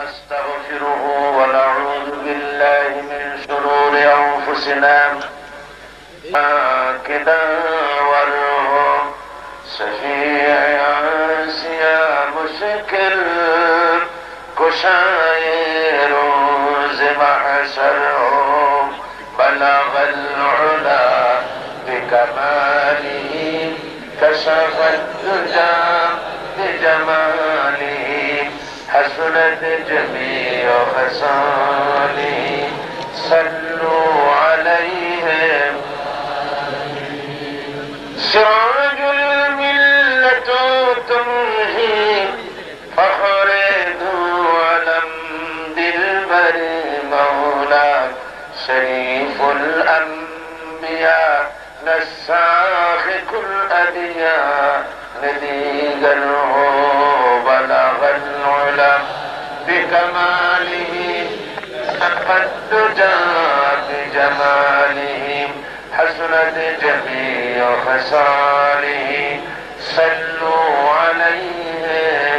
نستغفره ونعوذ بالله من شرور أنفسنا كدا والروح شفيع آسيا مشكل كشاي روز محشرهم بلغ العلا بكماله كشف الدجى بجماله حسنت جميع خصاله صلوا عليهم سراج الملة تمهي فخر ذو علم بالبر مولاك شريف الأنبياء نساخ الأدياء نديق بلغ العلا بكماله قد جاء بجماله حسنت جميع خصاله صلوا عليه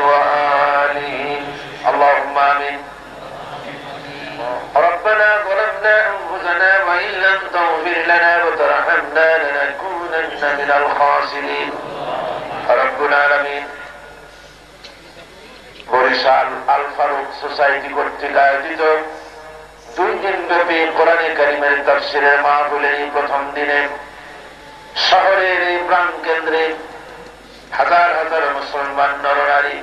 وآله اللهم آمين ربنا ظلمنا أنفسنا وإن لم تغفر لنا وترحمنا لنكونن من الخاسرين رب العالمين Barishal Al Faruk society কর্তৃক আয়োজিত 2 দিন ব্যাপী কোরআনে কারীমের তাফসীরের মাহফিলের প্রথম দিনে শহরের এই প্রাণ কেন্দ্রে হাজার হাজার মুসলমান নরনারী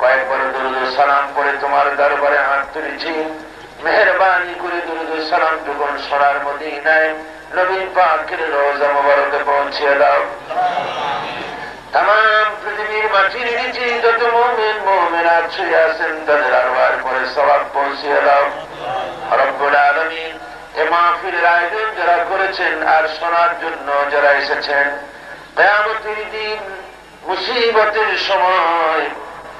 কয়েকবার দুরূদ ও সালাম পড়ে তোমার দরবারে হাত তুলেছি মেহেরবানি করে দুরূদ ও সালাম টুকুন সরার মদিনায় নবী পাকের রওজা মুবারকে পৌঁছিয়ে দাও तमाम পৃথিবীর মাটির নিচে যত মুমিন মুমিনাত শুয়ে আছেন তাদের আরওয়ার পরে সওয়াব পৌঁছিয়ে দাও রব্বুল আলামিন এই মাহফিলের আয়োজন যারা করেছেন আর শোনার জন্য যারা এসেছেন কিয়ামতের দিন মুসিবতের সময়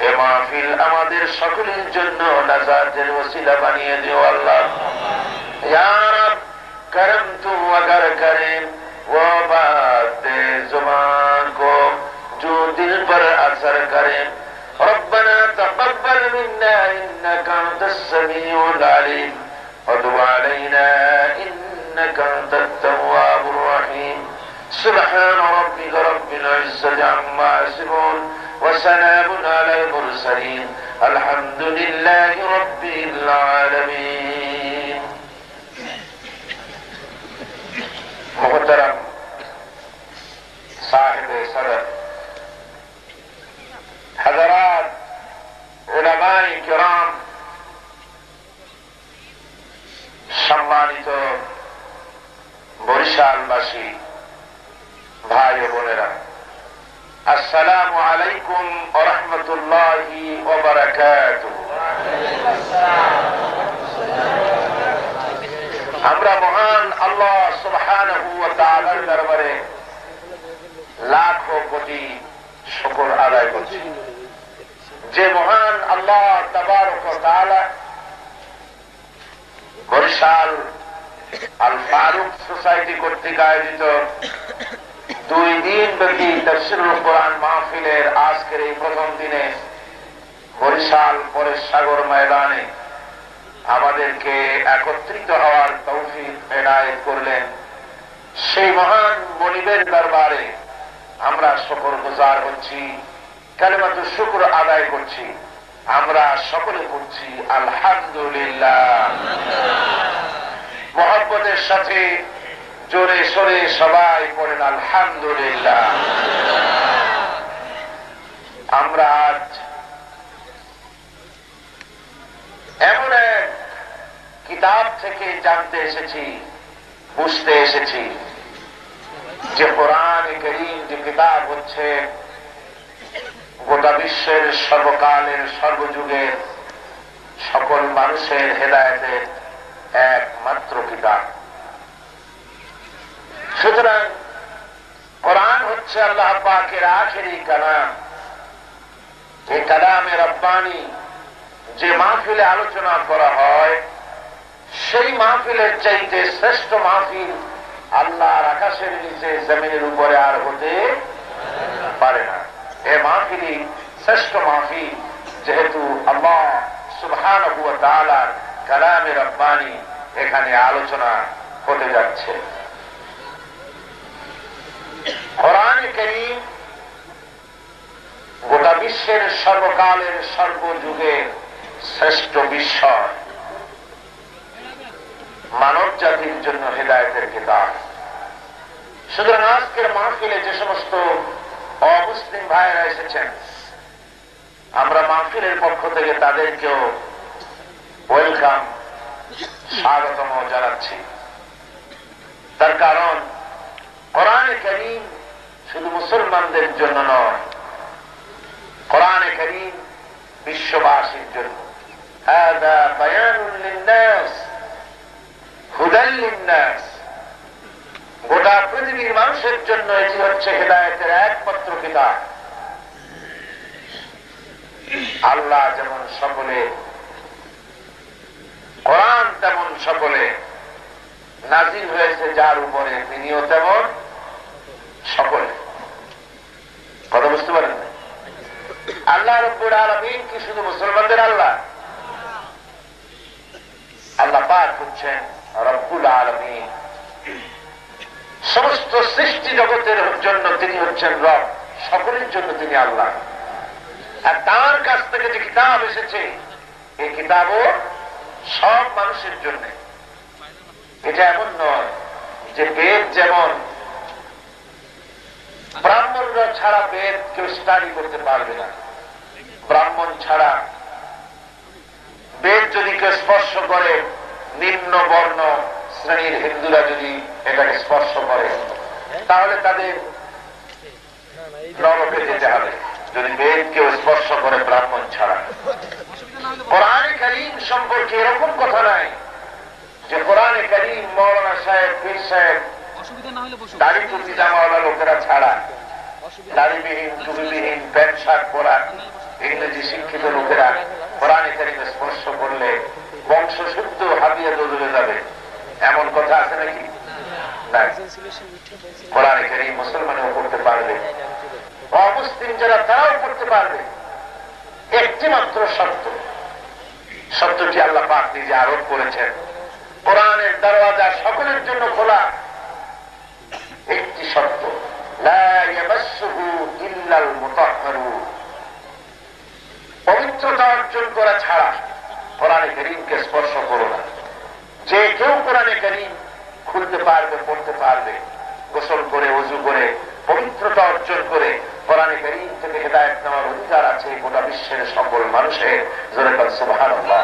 এই মাহফিল আমাদের সকলের জন্য নাজাতের ওসিলা বানিয়ে দিও আল্লাহ ইয়া রব করম তু अगर करें वो बात जुबान को जो दिल पर असर करे रब्बना तक़ब्बल मिन्ना इन्नका अंतस समीउल अलीम वतुब अलैना इन्नका अंतत तव्वाबुर रहीम सुब्हान रब्बिका रब्बिल इज्जति अम्मा यसिफून व सलामुन अलल मुरसलीन अलहम्दुलिल्लाहि रब्बिल आलामीन मुहतरम साहिब सदर हजरात उलमाए किराम सम्मानित বরিশালবাসী ভাই ও বোনেরা আসসালামু আলাইকুম ওয়া রাহমাতুল্লাহি ওয়া বারাকাতুহু আমরা মহান আল্লাহ সুবহানাহু ওয়া তাআলার দরবারে লাখো কোটি শুকর আদায় করছি যে মহান আল্লাহ তাবারক ওয়া তাআলা বরিশাল আল ফারুক সোসাইটি কর্তৃক আয়োজিত 2 দিন ব্যাপী তাফসীরুল কোরআন মাহফিলের আজকের এই প্রথম দিনে বরিশাল পরেশ সাগর ময়দানে আমাদেরকে একত্রিত হওয়ার তৌফিক এনায়েত করলেন সেই মহান মনিবের দরবারে আমরা শুকরগুজার হচ্ছি কালিমাতু শুকর আদায় করছি আমরা সকলে পড়ছি আলহামদুলিল্লাহ মুহাব্বতের সাথে জোরে সোরে সবাই পড়েন আলহামদুলিল্লাহ আমরা আজ এমন এক কিতাব থেকে জানতে এসেছি বুঝতে এসেছি যে কোরআনে কারীম যে কিতাব হচ্ছে গোটা বিশ্বের সর্বকালের সর্বযুগের সকল মানুষের হেদায়েতের একমাত্র কিতাব সুতরাং কোরআন হচ্ছে আল্লাহ পাকের আখেরি কালাম এই কালামে রব্বানি যে মাহফিলে আলোচনা করা হয় সেই মাহফিলের চাইতে শ্রেষ্ঠ মাহফিল আল্লাহর আকাশের নিচে জমিনের উপরে আর হতে পারে না। এই মাহফিলই শ্রেষ্ঠ মাহফিল, যেহেতু আল্লাহ সুবহানাহু ওয়া তাআলার কালামে রব্বানী এখানে আলোচনা হতে যাচ্ছে। কোরআনে কারীম গোটা বিশ্বের সর্বকালের সর্বযুগের শ্রেষ্ঠ বিস্ময়, মানব জাতির জন্য হেদায়েতের কিতাব। সুতরাং আজকের মাহফিলে যে সমস্ত অমুসলিম ভাইয়েরা এসেছেন, আমরা মাহফিলের পক্ষ থেকে তাদেরকেও ওয়েলকাম, স্বাগতম জানাচ্ছি। তার কারণ কোরআনে কারীম শুধু মুসলমানদের জন্য নয়, কোরআনে কারীম বিশ্ববাসীর জন্য। হাযা বায়ানুন লিন-নাস হুদাল লিন-নাস, গোটা পৃথিবীর মানুষের জন্য এটি হচ্ছে হেদায়েতের একমাত্র কিতাব। আল্লাহ যেমন সকলে, কোরআন তেমন সকলে নাজিল হয়েছে যার উপরে, তিনিও তেমন সকলে। কথা বুঝতে পারেন না? আল্লাহ রাব্বুল আলামিন কি শুধু মুসলমানদের আল্লাহ? আল্লাহ পাক হচ্ছেন রব্বুল আলামিন, সমস্ত সৃষ্টি জগতের জন্য তিনি হচ্ছেন রব, সকলের জন্য তিনি আল্লাহ। আর তার কাছ থেকে যে কিতাব এসেছে, এই কিতাবও সব মানুষের জন্য। এটা এমন নয় যে বেদ যেমন ব্রাহ্মণরা ছাড়া বেদ কেউ স্টাডি করতে পারবে না, ব্রাহ্মণ ছাড়া বেদ যদি কেউ স্পর্শ করে, নিম্ন বর্ণ শ্রেণীর হিন্দুরা যদি এটাকে স্পর্শ করে, তাহলে তাদের নরকে যেতে হবে, যদি বেদ কেউ স্পর্শ করে ব্রাহ্মণ ছাড়া। কোরআনে কারীম সম্পর্কে এরকম কথা নাই যে কোরআনে কারীম মৌলানা সাহেব, পীর সাহেব, দাড়ি টুপি জামাওয়ালা লোকেরা ছাড়া, দাড়িবিহীন টুপিবিহীন প্যান্ট শার্ট পরা ইংরেজি শিক্ষিত লোকেরা কোরআনে কারীম স্পর্শ করলে বংশ শুদ্ধ হাবিয়ে দৌড়ে যাবে, এমন কথা আছে নাকি? নাই। কোরআনে কারীম মুসলমানও পড়তে পারবে, অমুসলিম যারা তারাও পড়তে পারবে। একটি মাত্র শর্ত, শর্তটি আল্লাহ পাক নিজে আরোপ করেছেন। কোরআনের দরওয়াজা সকলের জন্য খোলা, একটি শর্ত, লা ইয়ামাসসুহু ইল্লাল মুতাহহারুন, পবিত্রতা অর্জন করা ছাড়া কোরআনে কারীমকে স্পর্শ করো না। যে কেউ কোরআনে কারীম খুলতে পারবে, পড়তে পারবে, গোসল করে, ওযু করে, পবিত্রতা অর্জন করে কোরআনে কারীম থেকে হেদায়েত নেওয়ার অধিকার আছে গোটা বিশ্বের সকল মানুষের। জোরে বলেন সুবহানাল্লাহ।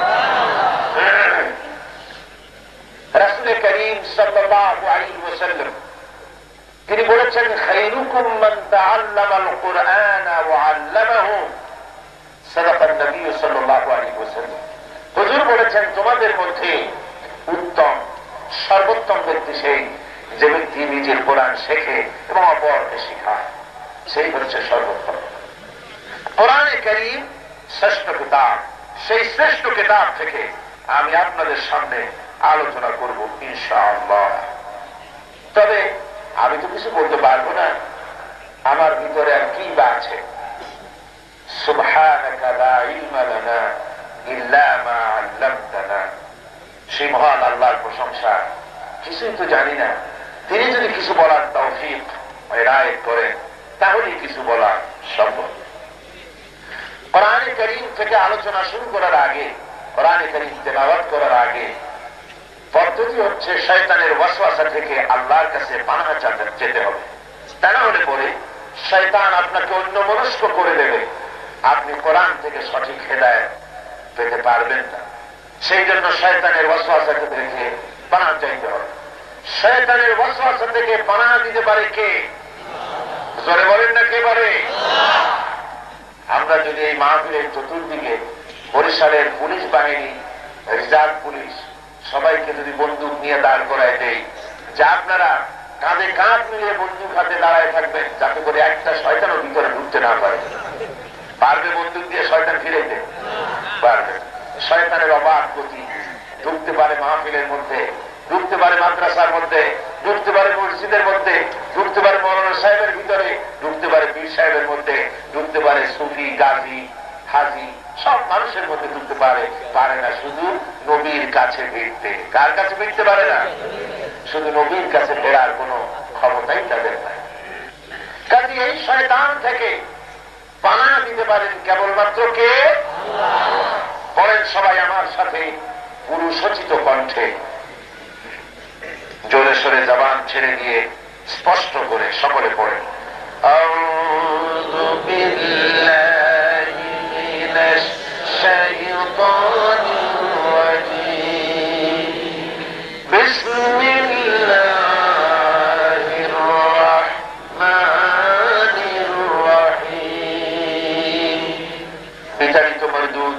রাসূল করিম সাল্লাল্লাহু আলাইহি ওয়াসাল্লাম তিনি বলেছেন, খায়রুকুম মান তাআল্লামাল কুরআনা ওয়া আল্লামাহু। সাদাকা নবী সাল্লাল্লাহু আলাইহি ওয়াসাল্লাম। হুজুর বলেছেন, তোমাদের মধ্যে উত্তম, সর্বোত্তম ব্যক্তি সেই যে ব্যক্তি নিজের কোরআন শেখে এবং অপরকে শেখায়, সেই হচ্ছে সর্বোত্তম। কোরআনে কারীম শ্রেষ্ঠ কিতাব, সেই শ্রেষ্ঠ কিতাব থেকে আমি আপনাদের সামনে আলোচনা করব ইনশাআল্লাহ। তবে আমি তো কিছু বলতে পারবো না, আমার ভিতরে আর কি বা আছে। সুবহানাকা লা ইলমা লানা ইল্লা মা আল্লামতানা। সেই মহান আল্লাহর প্রশংসা, কিছুই তো জানি না, তিনি যদি কিছু বলার তৌফিক এনায়েত করেন তাহলে কিছু বলা সম্ভব। কোরআনে কারীম থেকে আলোচনা শুরু করার আগে, কোরআনে কারীম তেলাওয়াত করার আগে পদ্ধতি হচ্ছে শয়তানের ওয়াসওয়াসা থেকে আল্লাহর কাছে পানাহ চেতে হবে। তা না হলে পরে শয়তান আপনাকে অন্যমনস্ক করে দেবে, আপনি কোরআন থেকে সঠিক হেদায়েত পেতে পারবেন না। সেই জন্য শয়তানের ওয়াসওয়াসা থেকে পানাহ চাইতে হবে। শয়তানের ওয়াসওয়াসা থেকে পানাহ দিতে পারে কে? জোরে বলেন না, কে পারে? আমরা যদি এই মাহফিলের চতুর্দিকে বরিশালের পুলিশ বাহিনী, রিজার্ভ পুলিশ সবাইকে যদি বন্দুক নিয়ে দাঁড় করায় দেই, যা আপনারা কাঁধে কাঁধ মিলিয়ে বন্দুক হাতে দাঁড়ায় থাকবেন, যাতে করে একটা শয়তানও ভিতরে ঢুকতে না পারে। পারবে বন্দুক দিয়ে শয়তান ফিরেতে? পারবে। শয়তানের অবাধ গতি ঢুকতে পারে মাহফিলের মধ্যে, ঢুকতে পারে মাদ্রাসার মধ্যে, ঢুকতে পারে মসজিদের মধ্যে, ঢুকতে পারে মৌলানা সাহেবের ভিতরে, ঢুকতে পারে পীর সাহেবের মধ্যে, ঢুকতে পারে সুফি গাজী, হাজি সব মানুষের মধ্যে ঢুকতে পারে, পারে না শুধু নবীর কাছে ফিরতে। কার কাছে ফিরতে পারে না? শুধু নবীর কাছে ফেরার কোনো ক্ষমতাই তাদের নাই। কাজে এই শয়তান থেকে পানা দিতে পারেন কেবলমাত্র কে? পড়েন সবাই আমার সাথে পুরুষোচিত কণ্ঠে, জোরে সোরে জবান ছেড়ে দিয়ে স্পষ্ট করে সকলে পড়েন। আউযু বিল্লাহি মিনাশ শাইতানির রাজীম। বিসমিল্লাহির রাহমানির রাহিম। বিতাড়িত মরদুদ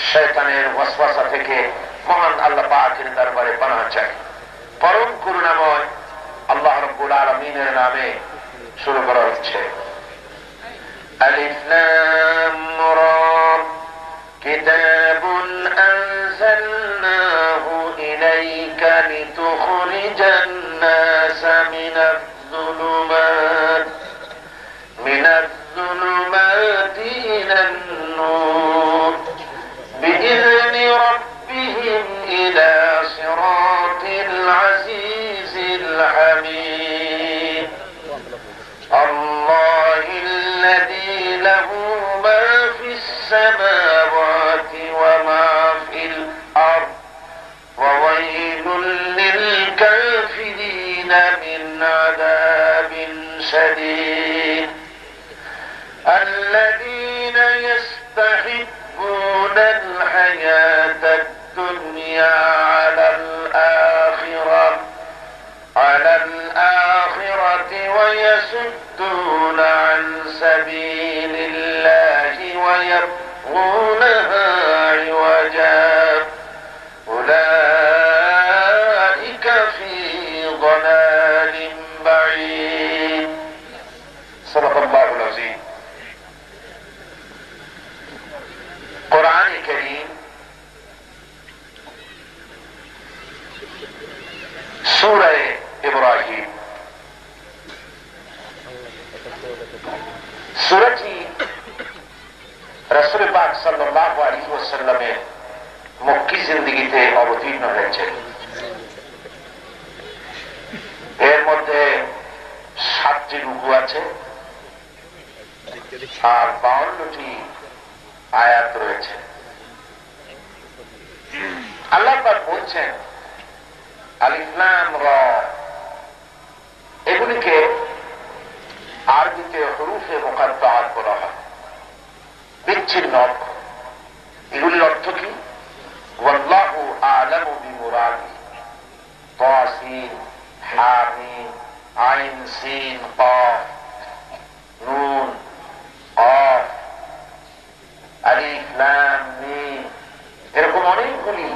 শয়তানের ওয়াসওয়াসা থেকে মহান আল্লাহ পাকের দরবারে পানাহ চাই। পরম করুণাময় আল্লাহ রাব্বুল আলামিনের নামে শুরু করা হচ্ছে। আলিফ লাম রা। কিতাবুন আনজালনাহু ইলাইকা লিতুখরিজান নাসা মিনাজ-যুলুমাতি ইলান নূর বিইذনি রাব্বিহিম ইলা সিরাতিল আজিজিল হামিদ। আল্লাহিল্লাযী লাহু মা ফিস সামাওয়াতি ওয়া মা ফিল আরদ ওয়া ওয়াইলুল লিল কাফিরিনা মিন আযাবিন শাদীদ। আল্লাযীনা ইয়াস্তাহিব্বুনাল হায়াতাদ দুনিয়া আলাল আখিরাতি ওয়া ইয়াসুদ্দুনা আন সাবিলিল্লাহি ওয়া ইয়াবগুনাহা ইওয়াজা উলাইকা ফি ضلالin بعيد। সাদাকাল্লাহুল আযীম। কোরআনে কারীম সূরা ইব্রাহিম, সূরাটি রাসূল পাক সাল্লাল্লাহু আলাইহি ওয়াসাল্লামের মক্কি জিন্দেগিতে অবতীর্ণ হয়েছে। এর মধ্যে 7টি রুকু আছে আর 52টি আয়াত রয়েছে। আল্লাহ পাক বলছেন আলিফ লাম রা, এগুলিকে আরবিতে হুরুফে মুকাত্তাআত বলা হয়, বিচ্ছিন্ন অক্ষর। এগুলির অর্থ কি? ওয়াল্লাহু আ'লামু বিমুরাদি। তাসিন, হামিম, আইন, সিন, কাফ, নুন, কাফ, আলিফ লাম মিম, এরকম অনেকগুলি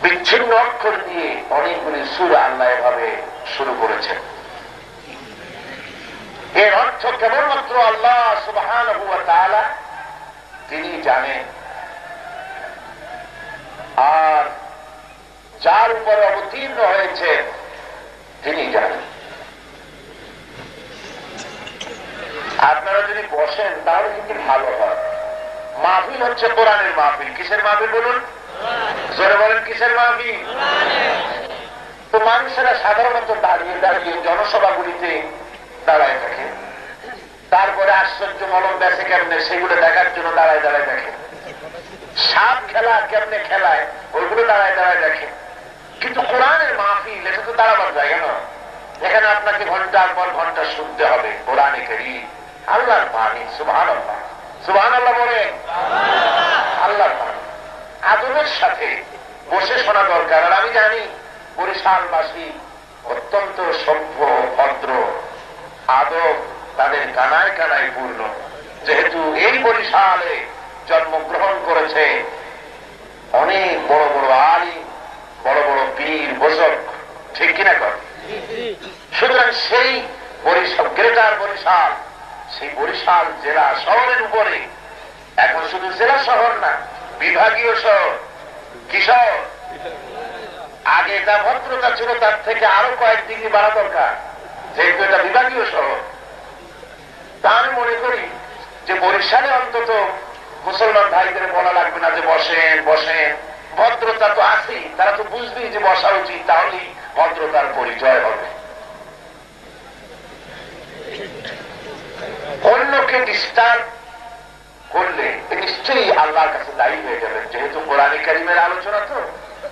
বিচ্ছিন্ন অক্ষর দিয়ে অনেকগুলি সূরা আল্লাহ এভাবে শুরু করেছেন। এর অর্থ কেবলমাত্র আল্লাহ সুবহানাহু ওয়া তাআলা তিনি জানেন, আর যার উপর অবতীর্ণ হয়েছে তিনি জানেন। আপনারা যদি বসেন তাহলে কিন্তু ভালো হয়। মাহফিল হচ্ছে কোরআনের মাহফিল। কিসের মাহফিল বলুন? জোরে বলেন, কিসের মাহফিল? তো মানুষেরা সাধারণত দাঁড়িয়ে দাঁড়িয়ে জনসভাগুলিতে দাঁড়ায় থাকে, তারপরে আশ্চর্য মলম বেঁচে কেমনে সেগুলো দেখার জন্য দাঁড়ায় দাঁড়ায় দেখে। সাপ খেলা কেমনে খেলায় ওইগুলো দাঁড়ায় দাঁড়ায় দেখে। কিন্তু কোরআনের মাহফিল এটা তো দাঁড়াবার জায়গা না। এখানে আপনাকে ঘন্টার পর ঘন্টা শুনতে হবে কোরআনে কারীম, আল্লাহর বাণী। সুবহানাল্লাহ, সুবহানাল্লাহ বলেন। আল্লাহর বাণী আদবের সাথে বসে শোনা দরকার। আর আমি জানি বরিশালবাসী অত্যন্ত সভ্য, ভদ্র, আদব তাদের কানায় কানায় পূর্ণ। যেহেতু এই বরিশালে জন্মগ্রহণ করেছে অনেক বড় বড় আলিম, বড় বড় পীর বুজুর্গ, ঠিক কিনা কর? সুতরাং সেই বরিশাল, গ্রেটার বরিশাল, সেই বরিশাল জেলা শহরের উপরে এখন শুধু জেলা শহর না, বিভাগীয় শহর। কি শহর? আগে যা ভদ্রতা ছিল তার থেকে আরো কয়েক ডিগ্রি বাড়া দরকার, যেহেতু এটা বিভাগীয় শহর। তা আমি মনে করি যে বরিশালে অন্তত মুসলমান ভাইদের বলা লাগবে না যে বসেন বসেন, ভদ্রতা তো আছেই, তারা তো বুঝবেই যে বসা উচিত, তাহলেই ভদ্রতার পরিচয় হবে। অন্যকে ডিস্টার্ব করলে নিশ্চয়ই আল্লাহর কাছে দায়ী হয়ে যাবেন। যেহেতু কোরআনে কারীমের আলোচনা, তো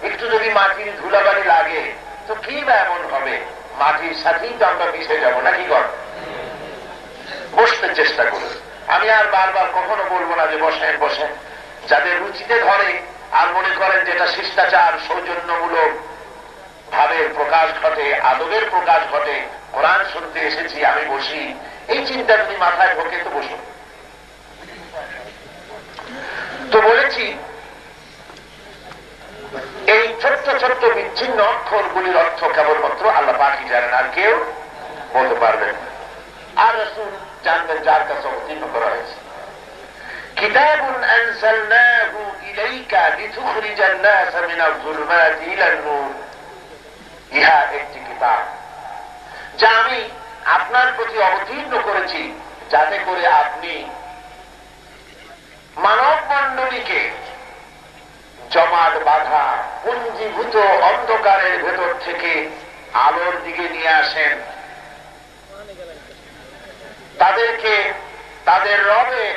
একটু যদি মাটির ধুলাবালি লাগে তো কি বা এমন হবে, মাটির সাথেই তো আমরা মিশে যাবো নাকি? কর বসতে চেষ্টা করুন। আমি আর বারবার কখনো বলবো না যে বসেন বসেন। যাদের রুচিতে ধরে আর মনে করেন যেটা শিষ্টাচার, সৌজন্যমূলক ভাবের প্রকাশ ঘটে, আদবের প্রকাশ ঘটে, কোরআন শুনতে এসেছি আমি বসি, এই চিন্তা তুমি মাথায় ঢোকে তো বসুন। তো বলেছি এই ছোট্ট ছোট্ট বিচ্ছিন্ন অক্ষরগুলির অর্থ কেবলমাত্র আল্লাহ পাকই জানেন, আর কেউ বলতে পারবেন। আর রাসূল জানবেন যার কাছে অবতীর্ণ করা হয়েছে। কিতাবুন আনজালনাহু ইলাইকা লিতুখরিজান নাস মিনাজ যুলুমাতি ইলান নূর। ইহা একটি কিতাব যা আমি আপনার প্রতি অবতীর্ণ করেছি, যাতে করে আপনি মানব মণ্ডলীকে জমাট বাঁধা পুঞ্জীভূত অন্ধকারের ভেতর থেকে আলোর দিকে নিয়ে আসেন, তাদেরকে তাদের রবের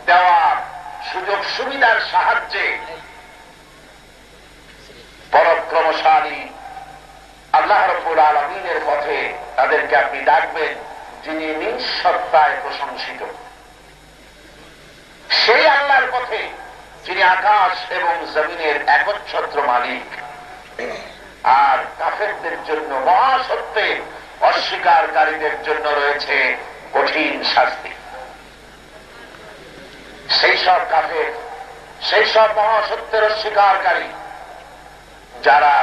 দেওয়া সুযোগ সুবিধার সাহায্যে পরাক্রমশালী আল্লাহ রাব্বুল আলামিনের পথে তাদেরকে আপনি ডাকবেন, যিনি নিঃসত্তায় প্রশংসিত, সেই আল্লাহর পথে যিনি আকাশ এবং জমিনের একচ্ছত্র মালিক। আর কাফেরদের জন্য, মহাসত্যে অস্বীকারীদের জন্য রয়েছে কঠিন শাস্তি। সেই সব কাফের, সেই সব মহাসত্যের অস্বীকারী যারা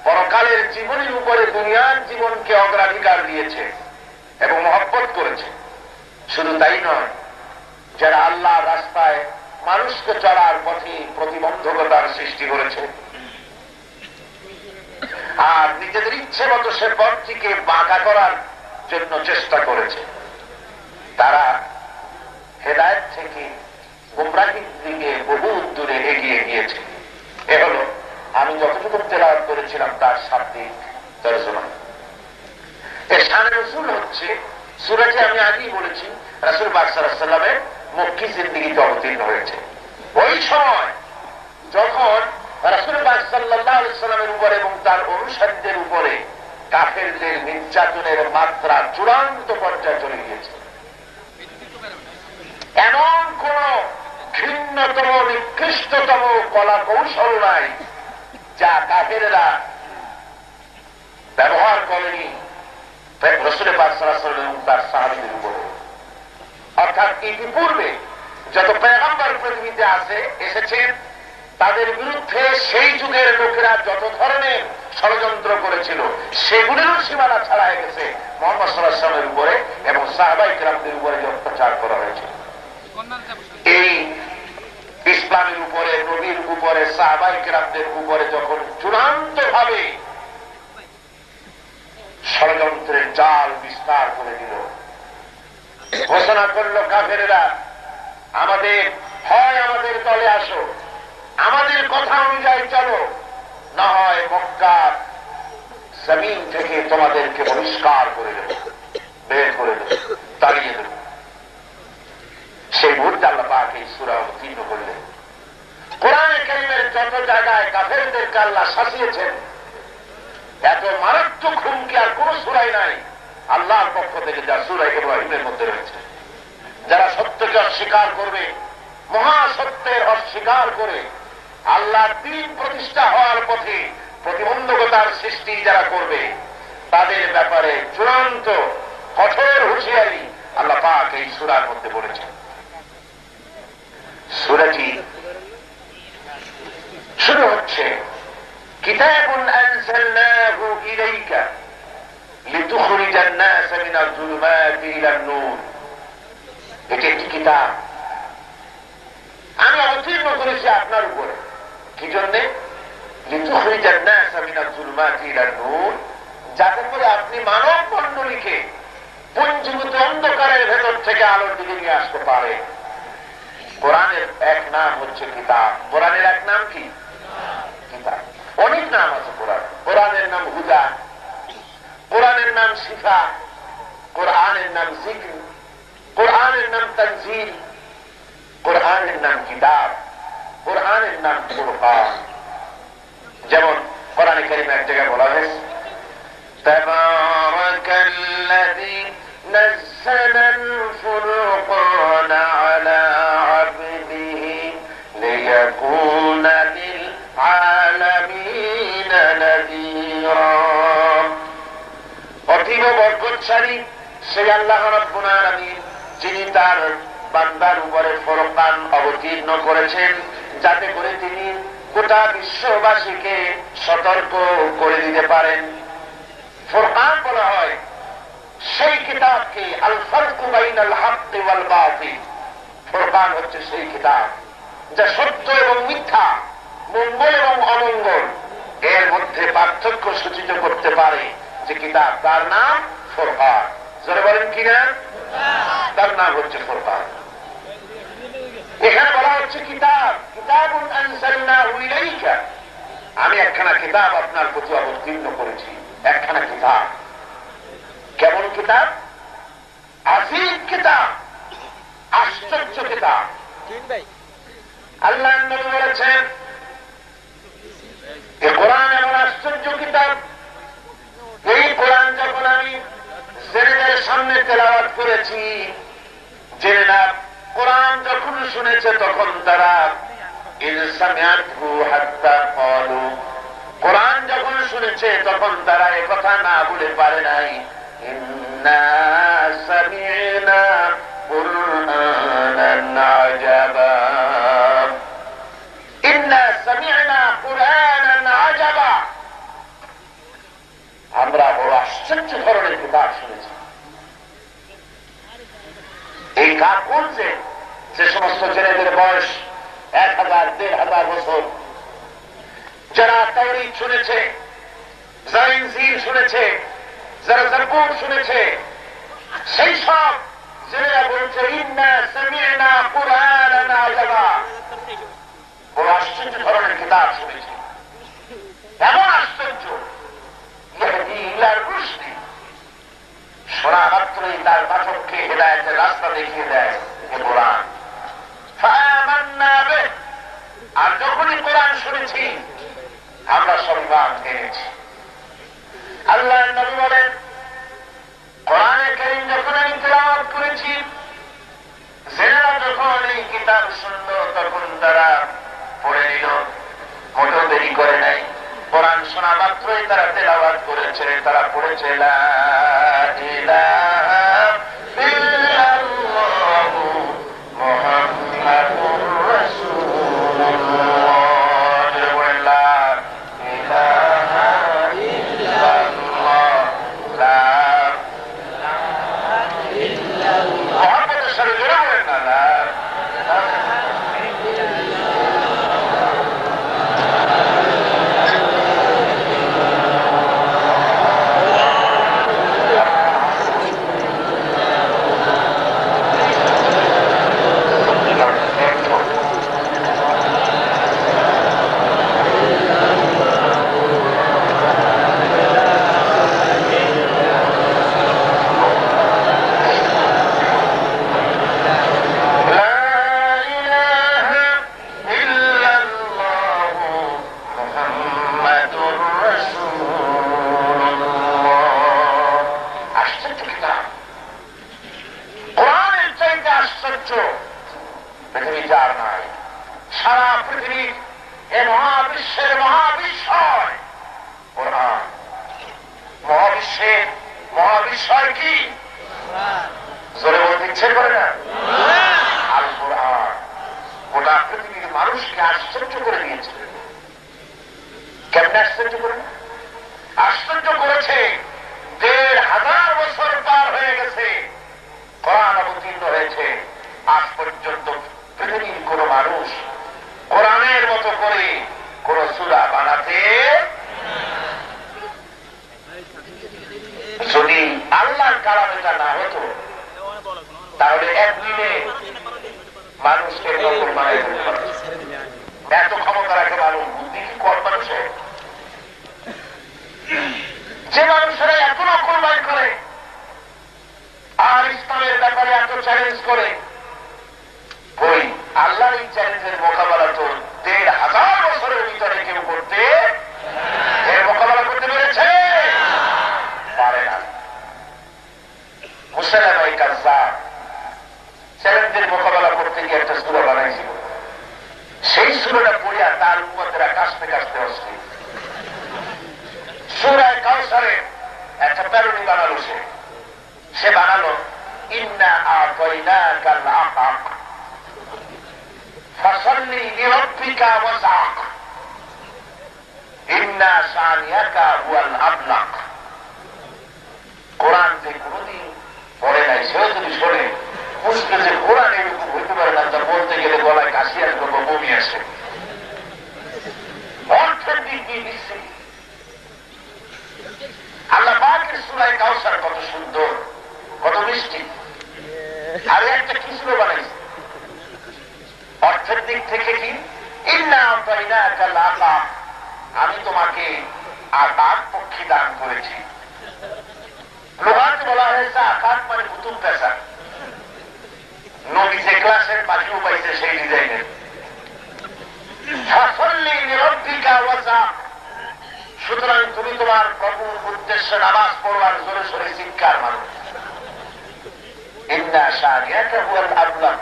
পরকালের জীবনের উপরে দুনিয়ার জীবনকে অগ্রাধিকার দিয়েছে এবং মহব্বত করেছে। শুধু তাই নয়, যারা আল্লাহর রাস্তায় মানুষকে চলার পথে প্রতিবন্ধকতার সৃষ্টি করেছে আর নিজেদের ইচ্ছে মতো সে পথটিকে বাঁকা করার জন্য চেষ্টা করেছে, তারা হেদায়েত থেকে গোমরাহির দিকে বহু দূরে এগিয়ে গিয়েছে। এ হলো আমি যতটুকু তেলাওয়াত করেছিলাম তার শাব্দিক তরজমা। এর শানে নজুল হচ্ছে সূরাটি আমি আগেই বলেছি রাসূল পাক সাল্লাল্লাহু আলাইহি ওয়াসাল্লামের মক্কি জিন্দেগিতে অবতীর্ণ হয়েছে। ওই সময় যখন রাসূল পাক সাল্লাল্লাহু আলাইহি ওয়াসাল্লামের উপরে এবং তার অনুসারীদের উপরে কাফেরদের নির্যাতনের মাত্রা চূড়ান্ত পর্যায়ে চলে গিয়েছে। এমন কোন ঘৃণ্যতম নিকৃষ্টতম কলা কৌশল নাই যা কাফেররা ব্যবহার করেনি রাসূল পাক সাল্লাল্লাহু আলাইহি ওয়াসাল্লাম এবং তার সাহাবীদের উপরে। অর্থাৎ ইতিপূর্বে যত পয়গম্বর পৃথিবীতে এসেছেন তাদের বিরুদ্ধে সেই যুগের লোকেরা যত ধরনের ষড়যন্ত্র করেছিল সেগুলিরও সীমানা ছাড়াই গেছে মুহাম্মদ সাল্লাল্লাহু আলাইহি ওয়াসাল্লামের উপরে এবং সাহাবায়ে কেরামদের উপরে যে অত্যাচার করা হয়েছে। এই ইসলামের উপরে, নবীর উপরে, সাহাবায়ে কেরামদের উপরে যখন চূড়ান্ত ভাবে ষড়যন্ত্রের জাল বিস্তার করে দিল, ঘোষণা করল কাফেরেরা আমাদের হয় আমাদের দলে আসো, আমাদের কথা অনুযায়ী চলো, না হয় মক্কার জমিন থেকে তোমাদেরকে বহিষ্কার করে দেব, বের করে দেব, তাড়িয়ে দেব। সেই মুহূর্তে আল্লাহ পাক এই সূরা অবতীর্ণ করলেন। কোরআনে কারীমের যত জায়গায় কাফেরদেরকে আল্লাহ শাসিয়েছেন, এত মারাত্মক হুমকি আর কোন সূরাই নাই আল্লাহর পক্ষ থেকে যা সূরা ইব্রাহিমের মধ্যে রয়েছে। যারা সত্যকে অস্বীকার করবে, মহাসত্যের অস্বীকার করে আল্লাহর দ্বীন প্রতিষ্ঠা হওয়ার পথে প্রতিবন্ধকতার সৃষ্টি যারা করবে, তাদের ব্যাপারে চূড়ান্ত কঠোর হুঁশিয়ারি আল্লাহ পাক এই সূরার মধ্যে বলেছেন। সূরাটি শুরু হচ্ছে কিতাবুন আনজালনাহু ইলাইকা লিতুখরিজান নাস মিনাজ যুলুমাতি ইলান নূর। এটি একটি কিতাব আমি অবতীর্ণ করেছি আপনার উপরে। কি জন্যে? লিতুখরিজান নাস মিনাজ যুলুমাতি ইলান নূর, যাতে করে আপনি মানব মণ্ডলীকে পুঞ্জীভূত অন্ধকারের ভেতর থেকে আলোর দিকে নিয়ে আসতে পারে। কোরআনের এক নাম হচ্ছে কিতাব। কোরআনের এক নাম কি? কিতাব। অনেক নাম আছে কোরআন। কোরআনের নাম হুদা, কোরআনের নাম শিফা, কোরআনের নাম জিক্র, কোরআনের নাম তানজিল, কোরআনের নাম কিতাব, কোরআনের নাম ফুরকান। যেমন কোরআনে কারীমে এক জায়গায় বলা হয়েছে তাবারাকাল্লাযী নাযালাল ফুরকানা আলা আবদিহি লিয়াকুনা লিল আলামিন নাযীরা। অতীব বরকতশালী সেই আল্লাহ রাব্বুল আলামিন যিনি তার বান্দার উপরে ফুরকান অবতীর্ণ করেছেন, যাতে করে তিনি গোটা বিশ্ববাসীকে সতর্ক করে দিতে পারেন। ফুরকান বলা হয় সেই কিতাবকে, আল ফারকু বাইনাল হাক্কি ওয়াল বাতিল। ফুরকান হচ্ছে সেই কিতাব যা সত্য এবং মিথ্যা, মঙ্গল এবং অমঙ্গল এর মধ্যে পার্থক্য সূচিত করতে পারে। যে কিতাব, তার নাম ফুরকান। যারা বলেন কি নাম? তার নাম হচ্ছে ফুরকান। এখানে বলা হচ্ছে কিতাব, কিতাবুন আনজালনাহু ইলাইকা, আমি একখানা কিতাব আপনার প্রতি অবতীর্ণ করেছি। একখানা কিতাব। কেমন কিতাব? আজিব কিতাব, আশ্চর্য কিতাব। আল্লাহ নবী বলেছেন এই কোরআন এমন আশ্চর্য কিতাব, এই কোরআন যখন আমি জেনেদের সামনে তেলাওয়াত করেছি, জেনেরা কোরআন যখন শুনেছে তখন তারা কোরআন যখন শুনেছে তখন তারা একথা না বলে পারে নাই, ইন্না সামি'না কুরআনান আজাবা, ইন্না সামি'না কুরআনান আজাবা, আমরা বড় আশ্চর্য ধরনের কিতাব শুনেছি। এই কাকুন যে সমস্ত ছেলেদের বয়স 1000, 1500 বছর, যারা তাওরীত শুনেছে, যারা ইনজিল শুনেছে, যারা জাবুর শুনেছে, সেই সব ছেলেরা বলছে ইন্না সামি'না কুরআনান আজাবা, বড় আশ্চর্য ধরনের কিতাব শুনেছি। এমন আশ্চর্য, ইয়াহদি ইলা রুশদি, শোনা মাত্রই তার পাঠককে হিদায়াতের রাস্তা দেখিয়ে দেয় এ কোরআন। ফাআমান্না বিহি, আর যখনই কোরআন শুনেছি আমরা সন্ধান এনেছি। আল্লাহ নবী বলেন কোরআনে কারীম যখন আমি তেলাওয়াত করেছি, জেনেরা যখন এই কিতাব শুনলো তখন তারা পড়ে নিল, মোটেও দেরি করে নাই। কোরআন শোনা মাত্রই তারা তেলাওয়াত করেছে, তারা পড়েছে লা ইলাহা ইল্লাল্লাহু মুহাম্মাদুর রাসূলুল্লাহ, লা ইলাহা ইল্লাল্লাহ, লা ইলাহা ইল্লাল্লাহ। মুহাম্মাদের সাথে জোরে বলেন না, লা পৃথিবীতে আর নাই। সারা পৃথিবীর এ মহাবিশ্বের মহাবিশ্বয় কোরআন। মহাবিশ্বয় কি? জোরে বলতে ইচ্ছে করে না? আল কোরআন গোটা পৃথিবীর মানুষকে আশ্চর্য করে দিয়েছে। কেমন আশ্চর্য করে? আশ্চর্য করেছে। 1500 বছর পার হয়ে গেছে, কোরআন অবতীর্ণ হয়েছে, আজ পর্যন্ত পৃথিবীর কোন মানুষ কোরআনের মতো করে কোন সূরা বানাতে যদি আল্লাহর কালাম এটা না হতো তাহলে একদিনে মানুষকে নকল বানাই দিতে পারত। এত ক্ষমতা রাখে মানুষ, বুদ্ধি কি কম মানুষের? যে মানুষেরা এত নকল বাই করে আর ইসলামের ব্যাপারে এত চ্যালেঞ্জ করে, ওই আল্লাহর এই চ্যালেঞ্জের মোকাবেলা তো ১,৫০০ বছরের ভিতরে কেউ করতে এর মোকাবেলা করতে পেরেছে? পারে না। মুসাইলামা কাযযাব চ্যালেঞ্জের মোকাবেলা করতে গিয়ে একটা সূরা বানাইছিল। সেই সূরাটা পড়িয়া তার উম্মতেরা কাশতে কাশতে অস্থির। সূরা কাউসারে একটা প্যারোডি বানালো সে বানালো ইন্না আ'তাইনাকাল আ'তাক ফাসাল্লি লিরাব্বিকা ওয়াসআক ইন্না শানিয়াকা হুয়াল আবলাক। কোরআন যে কোনদিন পড়ে নাই সেও যদি শোনে বুঝবে যে কোরআন এরকম হইতে পারে না, তা বলতে গেলে গলায় কাশি আসবে, বমি আসে। অর্থের দিক দিয়ে দিচ্ছে আল্লাহ পাকের সূরা কাউসার কত সুন্দর, কত মিষ্টি। আর একটা কি সূরা বানাইছে অর্থের দিক থেকে কি ইন্না আ'তাইনাকাল আ'তাক, আমি তোমাকে আকাশ পক্ষী দান করেছি। লোহাতে বলা হয়েছে আকাশ মানে কুতুব পেশা। নবী যে ক্লাসের পাখিও পাইছে সেই ডিজাইনের। ফাসাল্লি লিরাব্বিকা ওয়াসআক, সুতরাং তুমি তোমার প্রভুর উদ্দেশ্যে নামাজ পড়বার জোরে সোরে চিৎকার মারো। ইন্না শানিয়াকা হুয়াল আবলাক,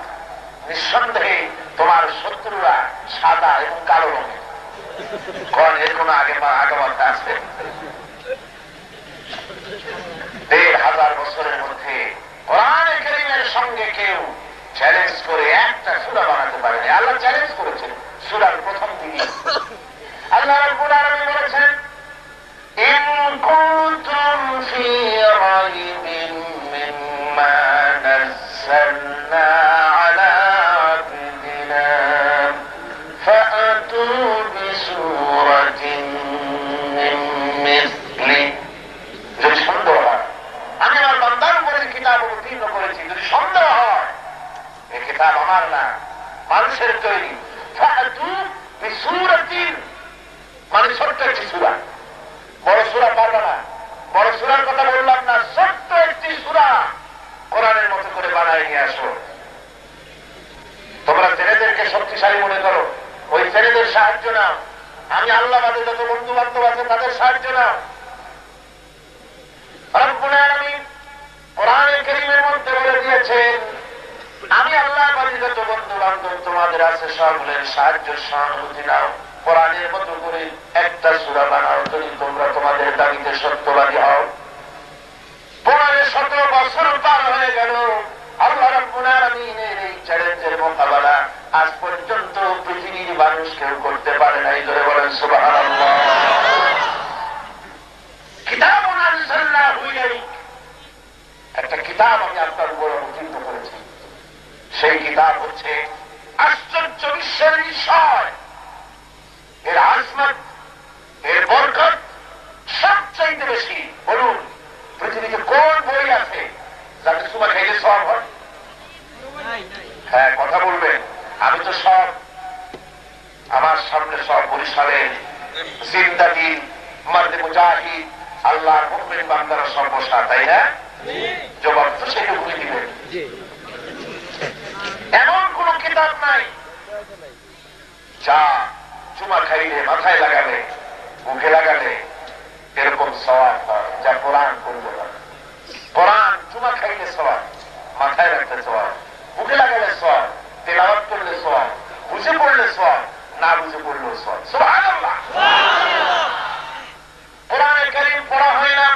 নিঃসন্দেহে তোমার শত্রুরা সাদা এবং কালো রঙের। কোন এর কোন আগমত আছে? ১,৫০০ বছরের মধ্যে কোরআনে কারীমের সঙ্গে কেউ চ্যালেঞ্জ করে একটা সূরা বানাতে পারেনি। আল্লাহ চ্যালেঞ্জ করেছেন সূরার প্রথম দিকে। আল্লাহ রাব্বুল আলামিন বলেছেন ইন কুনতুম ফি রাইবিন মিম্মা নাযালনা আলা আবদিনা ফাআতু বিসূরাতিন মিন মিসলি। যদি সন্দেহ হয় আমি আমার বান্দার উপরে কিতাব অবতীর্ণ করেছি, যদি সন্দেহ হয় এই কিতাব আমার না মানুষের তৈরি, ফাআতু বিসূরাতিন মানে ছোট্ট একটি সূরা, বড় সূরা পারবে না। বড় সূরার কথা বললাম না, ছোট্ট একটি সূরা কোরআনের মতো করে বানায় নিয়ে আসো। তোমরা ছেলেদেরকে শক্তিশালী মনে করো, ওই ছেলেদের সাহায্য নাও। আমি আল্লাহ বাদে যত বন্ধু বান্ধব আছে তাদের সাহায্য নাও। রব্বুল আলামিন কোরআনে কারীমের মধ্যে বলে দিয়েছেন আমি আল্লাহ বাদে যত বন্ধু বান্ধব তোমাদের আছে সকলের সাহায্য সহানুভূতি নাও। কোরআনের মতো করে একটা সূরা বানাও যদি তোমরা তোমাদের দাবিতে সত্যবাদী হও। ১৫-১৭ বছর পার হয়ে গেল, আল্লাহ রাব্বুল আলামিনের এই চ্যালেঞ্জের মোকাবেলা আজ পর্যন্ত পৃথিবীর মানুষ কেউ করতে পারে নাই। ধরে বলেন সুবহানাল্লাহ। কিতাবুন আনজালনাহু ইলাইক, একটা কিতাব আমি আপনার উপর অবতীর্ণ করেছি। সেই কিতাব হচ্ছে আশ্চর্য বিশ্বের বিষয়, এর আজমত, এর বরকত সবচাইতে বেশি। বলুন পৃথিবীতে কোন বই আছে যাতে সুমা খাইলে সওয়াব হয়? হ্যাঁ কথা বলবেন। আমি তো সব আমার সামনে সব বরিশালের জিন্দাদিন মার্দে মুজাহিদ আল্লাহর মুমিন বান্দারা সব বসা, তাই না? জবাব তো সেটুকুই দিবেন। এমন কোন কিতাব নাই যা চুমা খাইলে মাথায় লাগালে মুখে লাগালে এরকম সওয়াব হয় যা কোরআন করলে হয়। কোরআন চুমা খাইলে সওয়াব, মাথায় রাখলে সওয়াব, মুখে লাগালে সওয়াব, তেলাওয়াত করলে সওয়াব, বুঝে পড়লে সওয়াব, না বুঝে পড়লেও সওয়াব। সুবহানাল্লাহ। কোরআনে কারীম পড়া হয় না,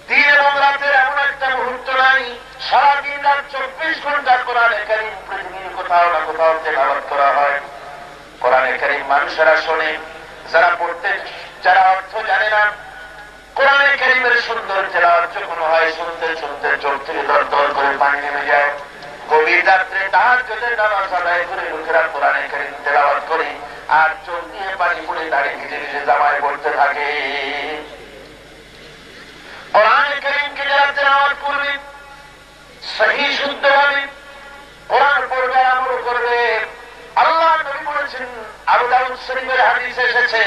দিন এবং রাতের এমন একটা মুহূর্ত নাই সারাদিন রাত ২৪ ঘন্টা কোরআনে কারীম পৃথিবীর কোথাও না কোথাও তেলাওয়াত করা হয়। কোরআনে কারীম মানুষেরা শোনে, যারা পড়তে যারা অর্থ জানে না। কোরআনে কারীমের সুন্দর তেলাওয়াত যখন হয় শুনতে শুনতে চোখ থেকে দর দর করে পানি নেমে যায়। গভীর রাত্রে তাহাজ্জুদের নামাজ আদায় করে লোকেরা কোরআনে কারীম তেলাওয়াত করে আর চোখ দিয়ে পানি পড়ে দাঁড়িয়ে ভিজে ভিজে জামায় পড়তে থাকে। কোরআন কারীমকে যারা তেলাওয়াত করবে সহিহ শুদ্ধভাবে কোরআন পড়বে, আমল করবে, আল্লাহ নবী বলেছেন, আবু দাউদ শরীফের হাদিসে এসেছে,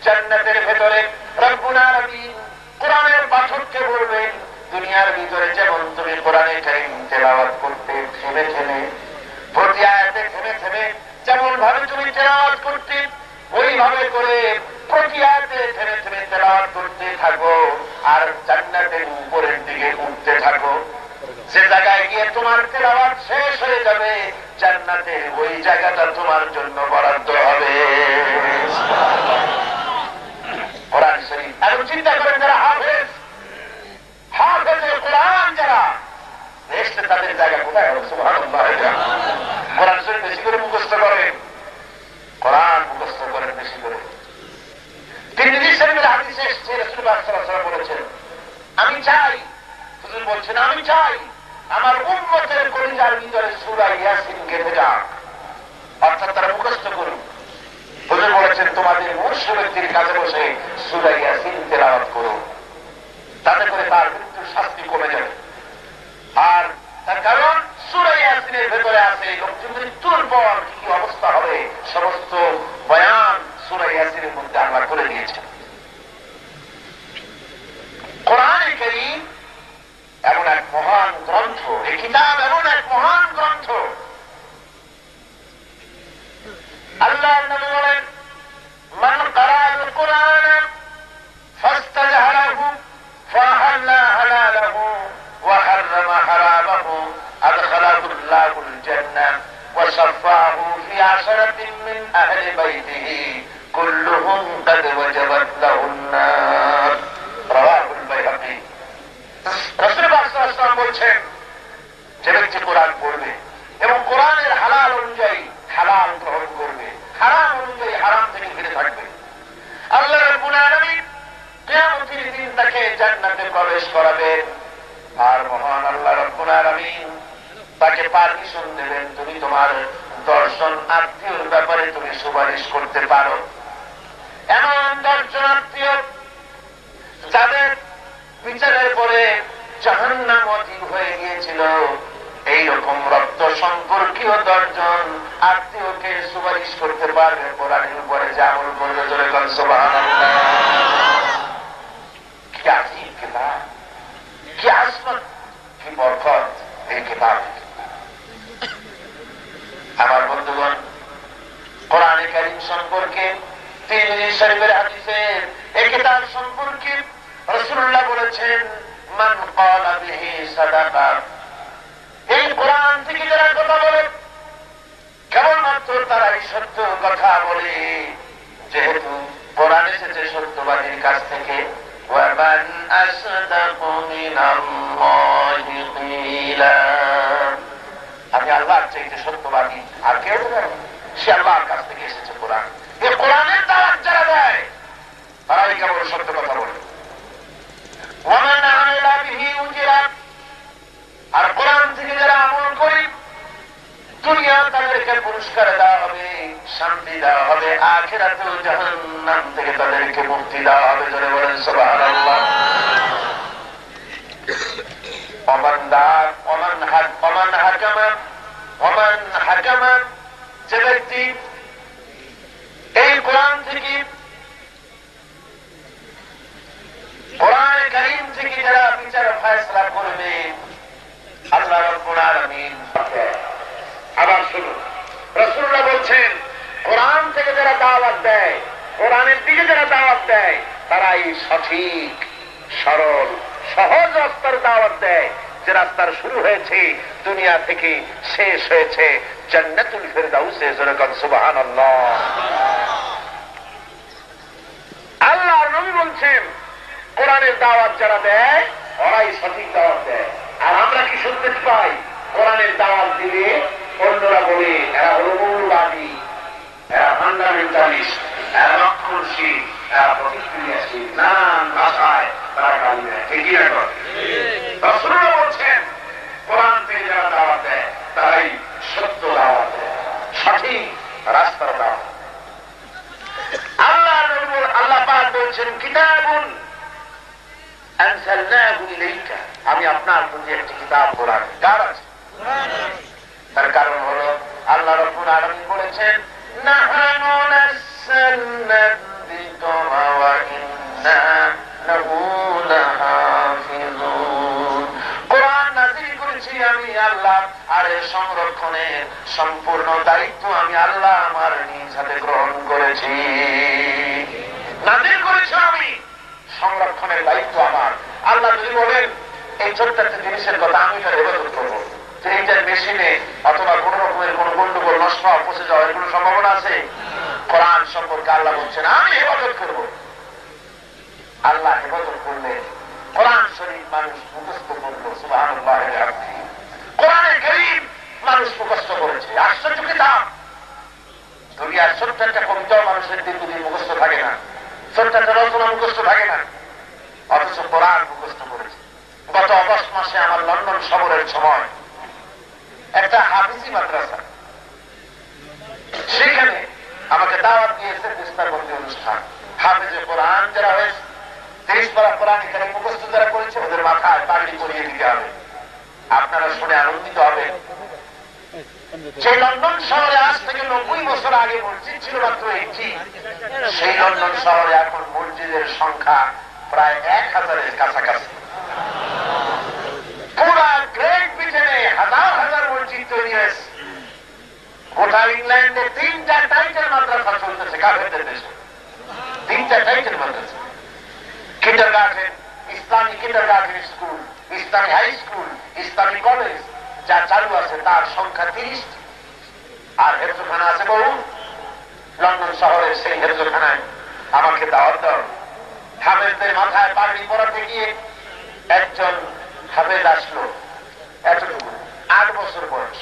জান্নাতের ভেতরে রব্বুল আলামিন কোরআনের পাঠককে বলবেন, দুনিয়ার ভিতরে যেমন তুমি কোরআন কারীম তেলাওয়াত করতে থেমে থেমে, প্রতি আয়াতে থেমে থেমে যেমন ভাবে তুমি তেলাওয়াত করতে, ওইভাবে করে প্রতি আয়াতে থেমে থেমে তেলাওয়াত করতে থাকো, আর জান্নাতের উপরের দিকে উঠতে থাকো। যে জায়গায় গিয়ে তোমার তেলাওয়াত শেষ হয়ে যাবে, জান্নাতের ওই জায়গাটা তোমার জন্য বরাদ্দ হবে। কোরআন শরীফ এখন চিন্তা করেন, যারা হাফেজ, হাফেজে কোরআন যারা, বেহেশতে তাদের জায়গা কোথায় হবে? সুবহানাল্লাহ। কোরআন শরীফ বেশি করে মুখস্থ করেন, কোরআন মুখস্থ করেন বেশি করে। তিরমিজি শরীফের হাদিসে এসেছে, রাসূলুল্লাহ সাল্লাল্লাহু আলাইহি ওয়াসাল্লাম বলেছেন, আমি চাই, হুজুর বলছেন, আমি চাই আমার উম্মতের কলিজার ভিতরে সূরা ইয়াসিন গেঁথে যাক, অর্থাৎ তারা মুখস্থ করুন। হুজুর বলেছেন, তোমাদের মুশরিকদের কাছে বসে সূরা ইয়াসিন তেলাওয়াত করো, তাতে করে তার মৃত্যুর শাস্তি কমে যাবে। আর তার কারণ সূরা ইয়াসিনের ভেতরে আছে লোকটির মৃত্যুর পর কি অবস্থা হবে, সমস্ত বয়ান সূরা ইয়াসিনের মধ্যে আল্লাহ করে দিয়েছেন। কোরআন কারীম এমন এক মহান গ্রন্থ, এই কিতাব এমন এক মহান গ্রন্থ, আল্লাহ নবী বলেন, মান ক্বারাআল কুরআন ফাস্তাজহারাহু ফাহাল্লা হালালাহু ওয়া হাররামা হারামাহু আদখালাহুল্লাহুল জান্নাহ ওয়া শাফাআহু ফি আশরাতিন মিন আহলি বাইতিহি কুল্লুহুম ক্বাদ ওয়াজাবাত লাহুন নার। রাওয়াহুল বাইহাকী। রাসূলুল্লাহ সাল্লাল্লাহু আলাইহি ওয়াসাল্লাম বলছেন, যে ব্যক্তি কোরআন পড়বে এবং কোরআনের হালাল অনুযায়ী হালাল গ্রহণ করবে, হারাম অনুযায়ী হারাম থেকে ফিরে থাকবে, আল্লাহ রাব্বুল আলামিন কিয়ামতের দিন তাকে জান্নাতে প্রবেশ করাবেন। আর মহান আল্লাহ রাব্বুল আলামিন তাকে পারমিশন দেবেন, তুমি তোমার দর্শন আত্মীয়র ব্যাপারে তুমি সুপারিশ করতে পারো। এমন দর্শন আত্মীয় যাদের বিচারের পরে জাহান্নাম অধীন হয়ে গিয়েছিল, এইরকম রক্ত সম্পর্কীয় দর্জন আত্মীয়কে সুপারিশ করতে পারবে কোরআনের উপরে যে আমল করবে। জোরে বলেন সুবহানাল্লাহ। কি আজীব কিতাব, কি আজমত, কি বরকত এই কিতাব। আমার বন্ধুগণ, কোরআন কারীম সম্পর্কে তিরমিজি শরীফের হাদিসে এই কিতাব সম্পর্কে রাসূলুল্লাহ বলেছেন, মান ক্বালা বিহি সাদাকা। এই কোরআন থেকে যারা কথা বলে কেবলমাত্র তারাই সত্য কথা বলে, যেহেতু কোরআন এসেছে সত্যবাদীর কাছ থেকে। ওয়ামান আসদাকু মিনাল্লাহি কিলা। আমি আল্লাহর চাইতে সত্যবাদী আর কেউ নেই, সে আল্লাহর কাছ থেকে এসেছে কোরআন। এই কোরআনের দাওয়াত যারা দেয় তারাই কেবল সত্য কথা বলে। ওয়ামান আমিলা বিহি উজিরা। আর কোরআন থেকে যারা আমল করে দুনিয়া তাদেরকে পুরস্কার দেওয়া হবে, শান্তি দেওয়া হবে, আখিরাতেও জাহান্নাম থেকে তাদেরকে মুক্তি দেওয়া হবে। জোরে বলেন সুবহানাল্লাহ। ওমান হাকামা, যে ব্যক্তি এই কোরআন থেকে, কোরআন কারীম থেকে যারা বিচার ফয়সালা করবে, আল্লাহ রাব্বুল আলামিন। আবার শুনুন, রাসূলুল্লাহ বলছেন, কোরআন থেকে যারা দাওয়াত দেয়, কোরআনের দিকে যারা দাওয়াত দেয়, তারাই সঠিক সরল সহজ রাস্তার দাওয়াত দেয়, যে রাস্তার শুরু হয়েছে দুনিয়া থেকে, শেষ হয়েছে জান্নাতুল ফিরদাউসে। জোরে বলেন সুবহানাল্লাহ। আল্লাহর নবী বলছেন, কোরআনের দাওয়াত যারা দেয় ওরাই সঠিক দাওয়াত দেয়। আর আমরা কি শুনতে পাই, কোরআনের দাওয়াত দিলে অন্যরা বলে এরা মৌলবাদী, এরা ফান্ডামেন্টালিস্ট, এরা রক্ষণশীল, এরা প্রতিক্রিয়াশীল, নানান ভাষায় তারা গালি দেয়। ঠিকই না? রাসূলুল্লাহ বলছেন, কোরআন থেকে যারা দাওয়াত দেয় তারাই সত্য দাওয়াত দেয়, সঠিক রাস্তার দাওয়াত। আল্লাহ পাক বলছেন, কিতাবুন আনসালনাহু ইলাইকা, আমি আপনার প্রতি একটি কিতাব কোরআন। কার আছে? তার কারণ হলো আল্লাহ রাব্বুল আলামিন বলেছেন নাহনু নাযালনা যিকরা ওয়া ইন্না লাহু লাহাফিজুন। কোরআন নাযিল করেছি আমি আল্লাহ, আর এর সংরক্ষণের সম্পূর্ণ দায়িত্ব আমি আল্লাহ আমার নিজ হাতে গ্রহণ করেছি। নাযিল করেছি আমি, সংরক্ষণের দায়িত্ব আমার। আল্লাহ যদি বলেন এই ছোট্ট একটা জিনিসের কথা, আমি তার ইবাদত করবো, এইটার মেশিনে অথবা কোন রকমের কোন গন্ডগোল নষ্ট হওয়া পচে যাওয়ার কোন সম্ভাবনা আছে? কোরআন সম্পর্কে আল্লাহ বলছেন আমি ইবাদত করবো। আল্লাহ ইবাদত করলে কোরআন শরীফ মানুষ মুখস্থ করলো। সুবহানাল্লাহ। কোরআনে কারীম মানুষ মুখস্থ করেছে। আশ্চর্য কিতাব। দুনিয়ার ছোট্ট একটা কবিতাও মানুষের দীর্ঘদিন মুখস্থ থাকে না, ছোট্ট একটা রচনা মুখস্থ থাকে না, অথচ কোরআন মুখস্থ করেছে। গত অগস্ট মাসে আমার লন্ডন সফরের সময় একটা হাফিজি মাদ্রাসা, সেখানে আমাকে দাওয়াত দিয়েছে বিস্তারবন্দি অনুষ্ঠান। হাফিজে কোরআন যারা হয়েছে, 30 পারা কোরআন এখানে মুখস্থ যারা করেছে, ওদের মাথায় পাগড়ি পরিয়ে দিতে হবে। আপনারা শুনে আনন্দিত হবেন। সেই লন্ডন শহরে আজ থেকে 90 বছর আগে মসজিদ ছিল মাত্র 80, সেই লন্ডন শহরে এখন মসজিদের সংখ্যা প্রায় 1000-এর কাছাকাছি। পুরা গ্রেট ব্রিটেনে হাজার হাজার মসজিদ তৈরি হয়েছে। গোটা ইংল্যান্ডে 3টা টাইটেল মাদ্রাসা চলতেছে কাফেরদের দেশে, 3টা টাইটেল মাদ্রাসা। কিন্ডারগার্টেন, ইসলামী কিন্ডারগার্টেন স্কুল, ইসলামী হাই স্কুল, ইসলামী কলেজ যা চালু আছে তার সংখ্যা 30টি। আর হেফজখানা আছে বহু। লন্ডন শহরের সেই হেফজখানায় আমাকে দাওয়াত দাও। হাফেজদের মাথায় পাগড়ি পরাতে গিয়ে একজন হাফেজ আসলো, এতটুকু 8 বছর বয়স,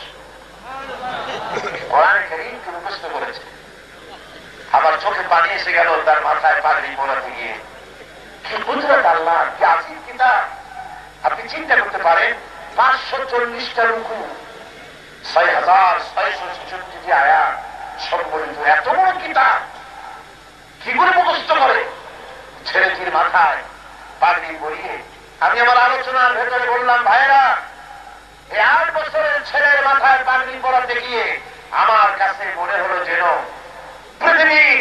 কোরআন কারীমকে মুখস্থ করেছে। আমার চোখে পানি এসে গেল তার মাথায় পাগড়ি পরাতে গিয়ে। কি কুদরত আল্লাহ, কি আজিব কিতাব। আপনি চিন্তা করতে পারেন 540টা রুকু, 6666টি আয়াত সম্বলিত এত বড় কিতাব কি করে মুখস্থ করে? ছেলেটির মাথায় পাগড়ি পরিয়ে আমি আমার আলোচনার ভেতরে বললাম, ভাইরা, এই 8 বছরের ছেলের মাথায় পাগড়ি পরাতে গিয়ে আমার কাছে মনে হলো যেন পৃথিবীর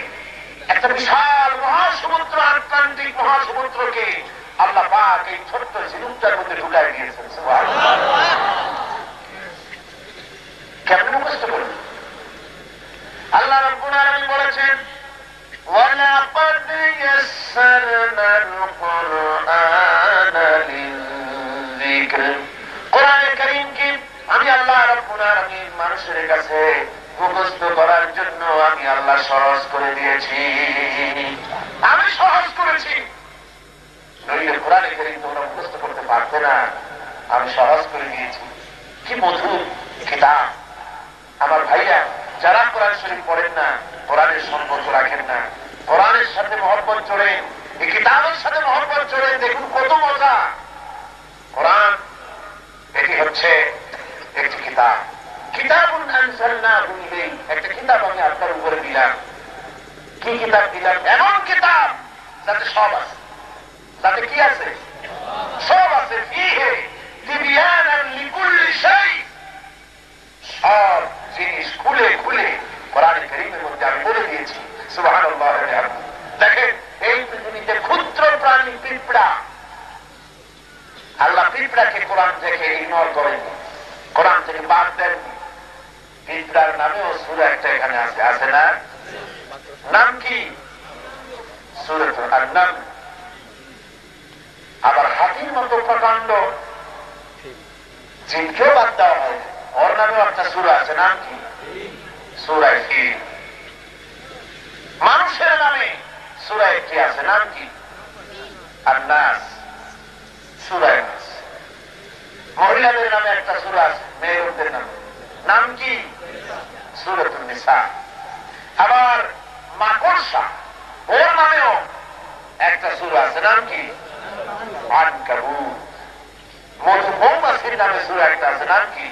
একটা বিশাল মহাসমুদ্র, আটলান্টিক মহাসমুদ্রকে আল্লাহ পাক এই ছোট্ট ঝিনুকটার মধ্যে ঢুকায় দিয়েছেন। সুবহানাল্লাহ। কেমন মুখস্থ করুন? আল্লাহ রাব্বুল আলামিন বলেছেন ওয়ালাকাদ ইয়াসসারনাল কুরআনা লিযিকর। কোরআনে কারীমকে আমি আল্লাহ রাব্বুল আলামিন মানুষের কাছে মুখস্থ করার জন্য আমি আল্লাহ সহজ করে দিয়েছি। আমি সহজ করেছি। নইলে কোরআনে কারীম তোমরা মুখস্থ করতে পারতে না, আমি সহজ করে দিয়েছি। কি মধুর কিতাব। আমার ভাইয়া যারা কোরআন শরীফ পড়েন না, কোরআনের সম্পর্ক রাখেন না, কোরআনের সাথে মহব্বত চড়েন, এই কিতাবের সাথে মহব্বত চড়েন, দেখুন কত মজা। কোরআন এটি হচ্ছে একটি কিতাব। কিতাবুন আনজালনাহু ইলাইক, একটা কিতাব আমি আপনার উপরে দিলাম। কি কিতাব দিলাম? এমন কিতাব যাতে সব আছে। যাতে কি আছে? সব আছে। ফিহি তিবয়ানান লিকুল্লি শাই, সব জিনিস খুলে খুলে কোরআন কারীমের মধ্যে আমি বলে দিয়েছি। সুবহানাল্লাহ। দেখেন এই পৃথিবীতে ক্ষুদ্র প্রাণী পিঁপড়া, আল্লাহ পিঁপড়াকে কোরআন থেকে ইগনোর করেনি, কোরআন থেকে বাদ দেননি। পিঁপড়ার নামেও সূরা একটা এখানে আছে, আছে না? নাম কি? সূরাতুল আন-নাম। আবার হাতির মতো প্রকাণ্ড জিনকেও বাদ দেওয়া হয়, ওর নামেও একটা সূরা আছে, নাম কি? সূরা ফিল। মানুষের নামে সূরা একটি আছে, নাম কি? আন-নাস, সূরা নাস। মহিলাদের নামে একটা সূরা আছে, মেয়েদের নামে, নাম কি? সূরাতুন নিসা। আবার মাকড়সা, ওর নামেও একটা সূরা আছে, নাম কি? আনকাবুত। মৌমাছির নামে সূরা একটা আছে, নাম কি?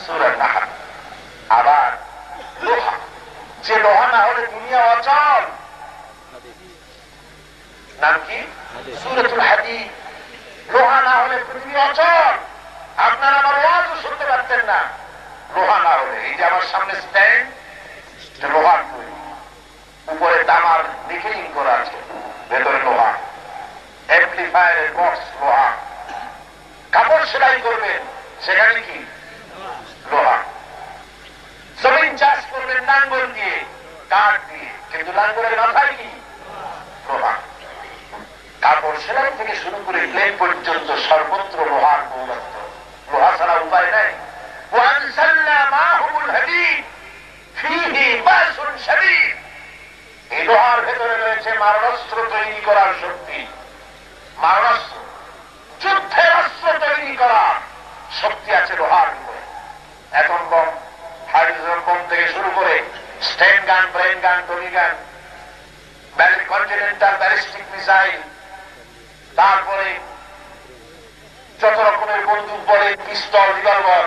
সূরা নাহল। আবার লোহা, যে লোহা না হলে দুনিয়া অচল, নাম কি? সূরাতুল হাদীদ। লোহা না হলে পৃথিবী অচল, আপনারা আমার ওয়াজও শুনতে পারতেন না লোহা না হলে। এই যে আমার সামনে স্ট্যান্ড, লোহার তৈরি, উপরে তামার নিকেলিং করা আছে, ভেতরে লোহা, অ্যাম্প্লিফায়ারের বক্স লোহা। কাপড় সেলাই করবেন, সেখানে কি লোহা। জমিন চাষ করবেন লাঙ্গল দিয়ে, কাঠ দিয়ে, কিন্তু লাঙ্গলের মাথায় কি লোহা। কাপড় সেলাই থেকে শুরু করে প্লেন পর্যন্ত সর্বত্র লোহার দৌরাত্ম। লোহা ছাড়া উপায় নাই। এই লোহার ভেতরে রয়েছে মারণাস্ত্র তৈরি করার শক্তি, মারণাস্ত্র, যুদ্ধের অস্ত্র তৈরি করার শক্তি আছে লোহার ভিতরে। অ্যাটম বম, হাইড্রোজেন বম থেকে শুরু করে স্টেন গান, ব্রেন গান, টনি গান, কন্টিনেন্টাল ব্যালিস্টিক মিসাইল, তারপরে যত রকমের বন্দুক বলে, পিস্তল, রিভলভার,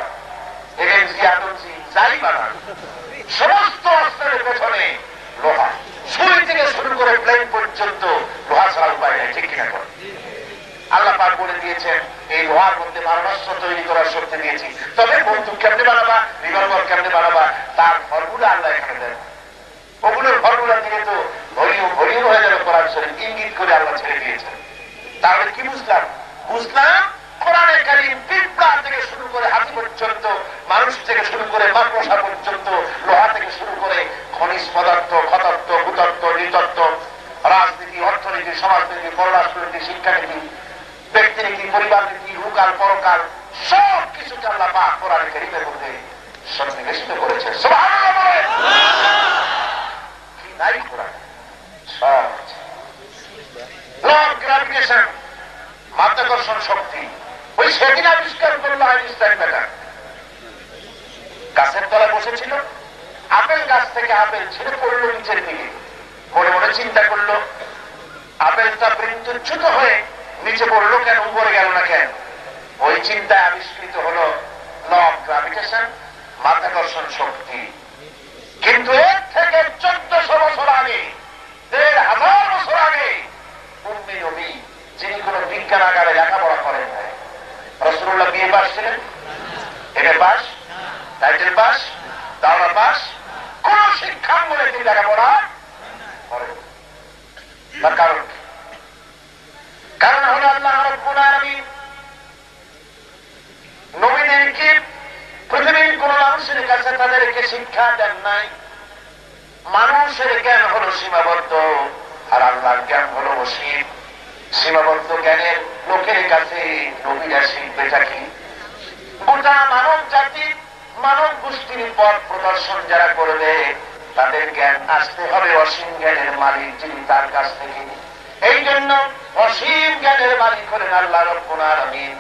এমজি, আতঙ্কি, যাই বানান, সমস্ত অস্ত্রের পেছনে লোহা। ছুরি থেকে শুরু করে প্লেন পর্যন্ত লোহা ছাড়া উপায় নেই, ঠিক কিনা করে? আল্লাহ পাক বলে দিয়েছেন এই লোহার মধ্যে মারণাস্ত্র তৈরি করার শক্তি দিয়েছি। তবে বন্দুক কেমনে বানাবা, রিভলভার কেমনে বানাবা, তার ফর্মুলা আল্লাহ এখানে দেন। ওগুলোর ফর্মুলা দিয়ে তো ভলিউম হয়ে যাবে কোরআন শরীফ, ইঙ্গিত করে আল্লাহ ছেড়ে দিয়েছেন। তাহলে কি বুঝলাম? বুঝলাম কোরআনে কারীম পিঁপড়া থেকে শুরু করে হাতি পর্যন্ত, মানুষ থেকে শুরু করে মাকড়সা পর্যন্ত, লোহা থেকে শুরু করে খনিজ পদার্থ, ক্ষতত্ব, ভূতত্ব, নৃতত্ব, রাজনীতি, অর্থনীতি, সমাজনীতি, পররাষ্ট্রনীতি, শিক্ষানীতি, ব্যক্তিনীতি, পরিবার নীতি, ইহকাল পরকাল, সব কিছুকে আল্লাহ পাক কোরআনে কারীমের মধ্যে সন্নিবেশিত করেছে। সুবহানাল্লাহ বলেন। কি নাই কোরআনে? সব আছে। ল অফ গ্র্যাভিটেশন, মাধ্যাকর্ষণ শক্তি, ওই সেদিন আবিষ্কার করলো আইনস্টাইন বেটা। গাছের তলায় বসেছিল, আপেল গাছ থেকে আপেল ছিঁড়ে পড়লো নিচের দিকে। মনে মনে চিন্তা করলো আপেলটা বৃন্তচ্যুত হয়ে নিচে পড়লো কেন, উপরে গেল না কেন? ওই চিন্তায় আবিষ্কৃত হলো ল অফ গ্র্যাভিটেশন, মাধ্যাকর্ষণ শক্তি। কিন্তু এর থেকে 1400 বছর আগে, 1500 বছর আগে উম্মি নবী, যিনি কোন বিজ্ঞানাগারে লেখাপড়া করেন নাই, রাসূলুল্লাহ বিএ পাস ছিলেন, এমএ পাস, টাইটেল পাস, দাওরা পাস, কোন শিক্ষাঙ্গনে তিনি লেখাপড়া করেন। তার কারণ কি? কারণ হলো আল্লাহ রাব্বুল আলামিন নবীদেরকে পৃথিবীর কোন মানুষের কাছে তাদেরকে শিক্ষা দেন নাই। মানুষের জ্ঞান হলো সীমাবদ্ধ, আর আল্লাহর জ্ঞান হলো অসীম। সীমাবদ্ধ জ্ঞানের লোকের কাছে নবীরা শিখবেটা কি? গোটা মানব জাতি, মানব গোষ্ঠীর পথ প্রদর্শন যারা করবে, তাদের জ্ঞান আসতে হবে অসীম জ্ঞানের মালিক যিনি, তার কাছ থেকে। এই জন্য অসীম জ্ঞানের মালিক হলেন আল্লাহ রাব্বুল আলামিন।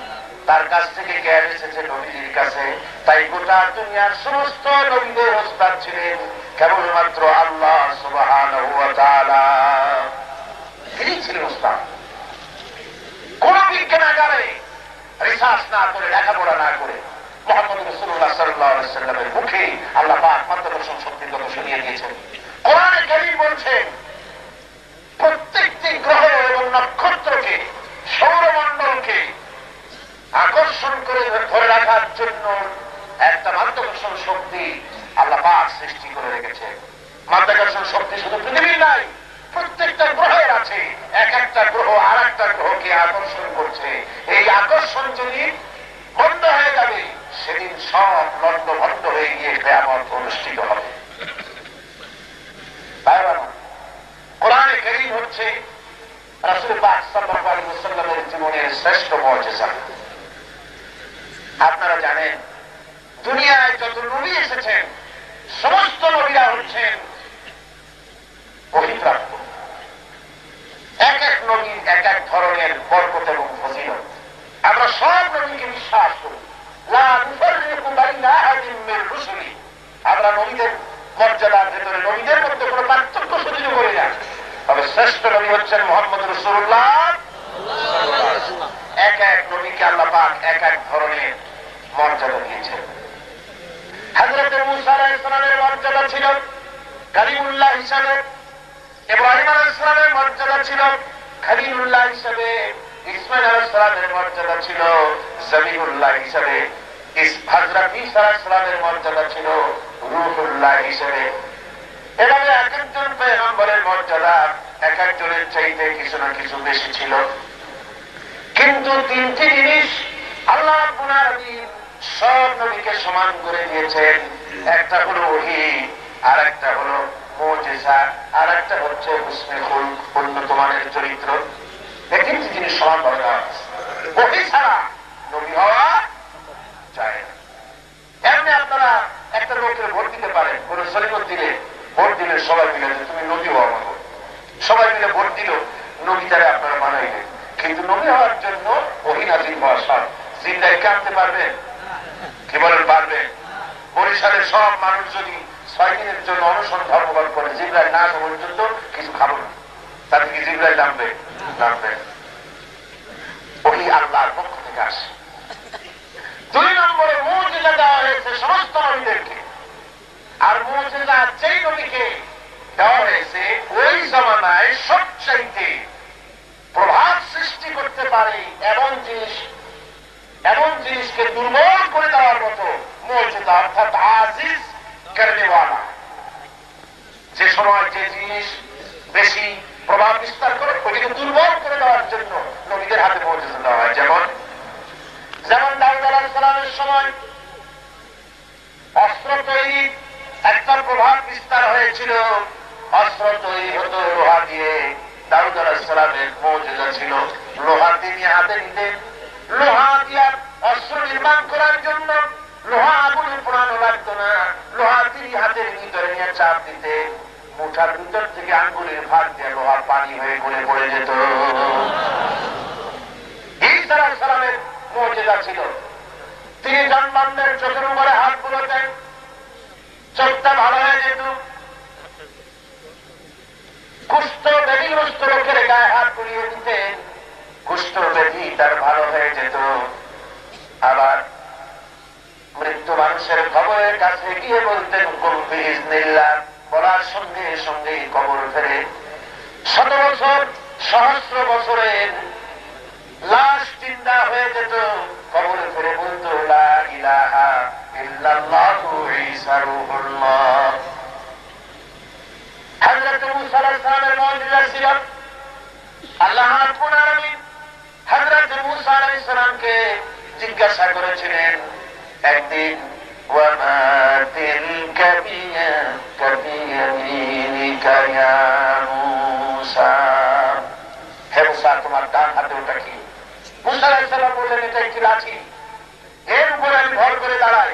তার কাছ থেকে জ্ঞান এসেছে নবীদের কাছে। তাই গোটা দুনিয়ার সমস্ত নবীদের ওস্তাদ ছিলেন কেবলমাত্র আল্লাহ সুবহানাহু ওয়া তাআলা। তিনি ছিলেন ওস্তাদ। কোন বিজ্ঞানাগারে রিসার্চ না করে, লেখাপড়া না করে, মুহাম্মদ রাসূলুল্লাহ সাল্লাল্লাহু আলাইহি ওয়াসাল্লামের মুখে আল্লাহ পাক মাধ্যাকর্ষণ শক্তির কথা শুনিয়ে দিয়েছেন। কোরআনে কারীম বলছেন প্রত্যেকটি গ্রহ এবং নক্ষত্রকে, সৌরমণ্ডলকে আকর্ষণ করে ধরে রাখার জন্য একটা মাধ্যাকর্ষণ শক্তি আল্লাহ পাক সৃষ্টি করে রেখেছে। মাধ্যাকর্ষণ শক্তি শুধু পৃথিবীর নাই, প্রত্যেকটা গ্রহের আছে। এক একটা গ্রহ আর একটা গ্রহকে আকর্ষণ করছে। এই আকর্ষণ যদি বন্ধ হয়ে যাবে, সেদিন সব লন্ডভন্ড হয়ে গিয়ে কিয়ামত অনুষ্ঠিত হবে। কোরআনে কারীম হচ্ছে রাসূল পাক সাল্লাল্লাহু আলাইহি ওয়াসাল্লামের জীবনের শ্রেষ্ঠ মুজিজা। আপনারা জানেন দুনিয়ায় যত নবী এসেছেন, সমস্ত নবীরা হচ্ছেন ওহীপ্রাপ্ত। এক এক নবীর এক এক ধরনের বরকত এবং ফজিলত। আমরা সব নবীকে বিশ্বাস করি। লা নুফাররিকু বাইনা আহাদিন মির রুসুলি। আমরা নবীদের মর্যাদার ভেতরে, নবীদের মধ্যে কোনো পার্থক্য সহ্য করি না। তবে শ্রেষ্ঠ নবী হচ্ছেন মুহাম্মদ রাসূলুল্লাহ সাল্লাল্লাহু আলাইহি ওয়াসাল্লাম। এক এক নবীকে আল্লাহ পাক এক এক ধরনের মর্যাদা দিয়েছেন। হযরত মূসা আলাইহিস সালামের মর্যাদা ছিল কালিমুল্লাহ হিসাবে, ইব্রাহিম আলাইহিস সালামের মর্যাদা ছিল খলিলুল্লাহ হিসেবে ইসমাইল আলাইহিস সালামের মর্যাদা ছিল, জবিহুল্লাহ হিসেবে হযরত ঈসা আলাইহিস সালামের মর্যাদা ছিল, রূহুল্লাহ হিসেবে। এভাবে এক একজন পয়গম্বরের মর্যাদা এক একজনের চাইতে কিছু না কিছু বেশি ছিল। কিন্তু তিনটি জিনিস আল্লাহ রাব্বুল আলামিন সব নবীকে সমান করে দিয়েছেন। একটা হলো ওহী, আর একটা হলো মুজিজা, আর একটা হচ্ছে হুসনে খুলক, উন্নত মানের চরিত্র। এই তিনটি জিনিস সমান ভাবে দেওয়া আছে। ওহী ছাড়া নবী হওয়া যায় না। এমনি আপনারা একটা লোকের ভোট দিতে পারেন, কোন শরীয়ত দিলে ভোট দিলে সবাই মিলে যে তুমি নবী হওয়া মানো, সবাই মিলে ভোট দিল, নবী তারে আপনারা মানাইলেন। কিন্তু নবী হওয়ার জন্য ওহী নাযিল হওয়া শর্ত। জিন্দাইকে আনতে পারবেন? কি বলেন পারবেন? বরিশালের সব মানুষ যদি 6 দিনের জন্য অনশন ধর্মঘট করে জিব্রাইল না আসা পর্যন্ত কিছু খাবো না, তাদের কি জিব্রাইল নামবে? নামবে। ওহী আল্লাহর পক্ষ থেকে আসে। 2 নম্বরে মুজিজা দেওয়া হয়েছে সমস্ত নবীদেরকে। আর মুজিজা যেই নবীকে দেওয়া হয়েছে ওই জামানায় সবচাইতে প্রভাব সৃষ্টি করতে পারে এমন জিনিসকে দুর্বল করে দেওয়ার মতো মুজিজা, অর্থাৎ আজিজ করনেওয়ালা। যে সময় যে জিনিস বেশি প্রভাব বিস্তার করে ওইটাকে দুর্বল করে দেওয়ার জন্য নবীদের হাতে মুজিজা দেওয়া হয়। যেমন দাউদ আলাইহিস সালামের সময় অস্ত্র তৈরি একটা প্রভাব বিস্তার হয়েছিল। অস্ত্র তৈরি হতো লোহা দিয়ে। দাউদ আলাইহিস সালামের মুজিজা ছিল লোহা তিনি হাতে নিতেন। লোহা দিয়ে অস্ত্র নির্মাণ করার জন্য লোহা আগুনে পোড়ানো লাগতো না, লোহা তিনি হাতের ভিতরে নিয়ে চাপ দিতে, মুঠার ভিতর থেকে আঙ্গুলের ভাগ দিয়ে লোহা পানি হয়ে গলে পড়ে যেত। ঈসা আলাইহিস সালামের মুজিজা ছিল তিনি জন্মান্ধের চোখের উপরে হাত বুলোতেন, চোখটা ভালো হয়ে যেত। কুষ্ঠ ব্যাধিগ্রস্ত লোকের গায়ে হাত বুলিয়ে দিতেন, কুষ্ঠ ব্যাধি তার ভালো হয়ে যেত। আবার মৃত্যু মানুষের কবরের কাছে গিয়ে বলতেন কুল বিইজনিল্লাহ, বলার সঙ্গে সঙ্গে কবর ফেরে। 100 বছর সহস্র বছরের লাশ জিন্দা হয়ে যেত, কবরে ফিরে বলতো লা ইলাহা ইল্লাল্লাহু ঈসা রূহুল্লাহ। হযরত মূসা আলাইহিস সালামের মুজিজা ছিল আল্লাহ রাব্বুল আলামিন হযরত মূসা আলাইহিস সালামকে জিজ্ঞাসা করেছিলেন একদিন, ওয়া মা তিলকা বিয়ামিনিকা ইয়া মূসা, হে মূসা তোমার ডান হাতে ওটা কি? মূসা আলাইহিস সালাম বললেন এটা একটি লাঠি, এর উপরে আমি ভর করে দাঁড়াই,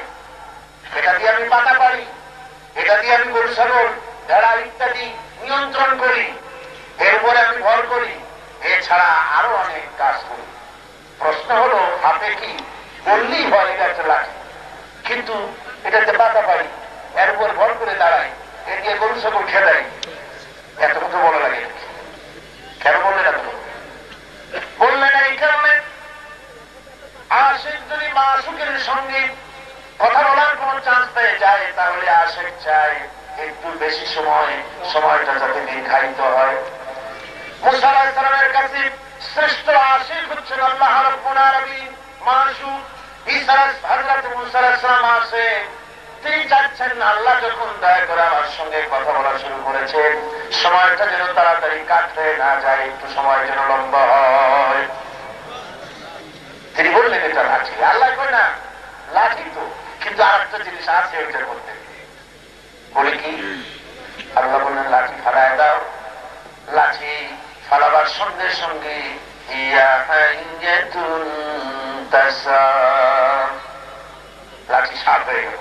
এটা দিয়ে আমি পাতা পারি, এটা দিয়ে আমি গরু ছাগল ভেড়া ইত্যাদি নিয়ন্ত্রণ করি, এর উপরে আমি ভর করি, এছাড়া আরো অনেক কাজ করি। প্রশ্ন হলো হাতে কি বললেই হয় এটা একটা লাঠি, কিন্তু এটাতে পাতা পারি, এর উপর ভর করে দাঁড়াই, এ দিয়ে গরু ছাগল খেদাই, এত কথা বলা লাগে কেন? বললেন এত বললেন এই কারণে আশিক যদি মাসুকের সঙ্গে কথা বলার কোন চান্স পেয়ে যায় তাহলে আশিক চাই একটু বেশি সময়টা যাতে দীর্ঘায়িত হয়। মূসা আলাইহিস সালামের কাছে শ্রেষ্ঠ আশিক হচ্ছেন আল্লাহ রাব্বুল আলামিন, মাসুক হযরত মূসা আলাইহিস সালাম আছে। তিনি চাচ্ছেন আল্লাহ যখন দয়া করে আমার সঙ্গে কথা বলা শুরু করেছেন, সময়টা যেন তাড়াতাড়ি কাটতে না যায়, একটু সময় যেন লম্বা হয়। তিনি বললেন এটা লাঠি। আল্লাহ কই না লাঠি তো, কিন্তু আর একটা জিনিস আছে ওইটার মধ্যে। বলে কি? আল্লাহ বললেন লাঠি ফালায় দাও। লাঠি ফালাবার সঙ্গে সঙ্গে লাঠি সাপ হয়ে গেল।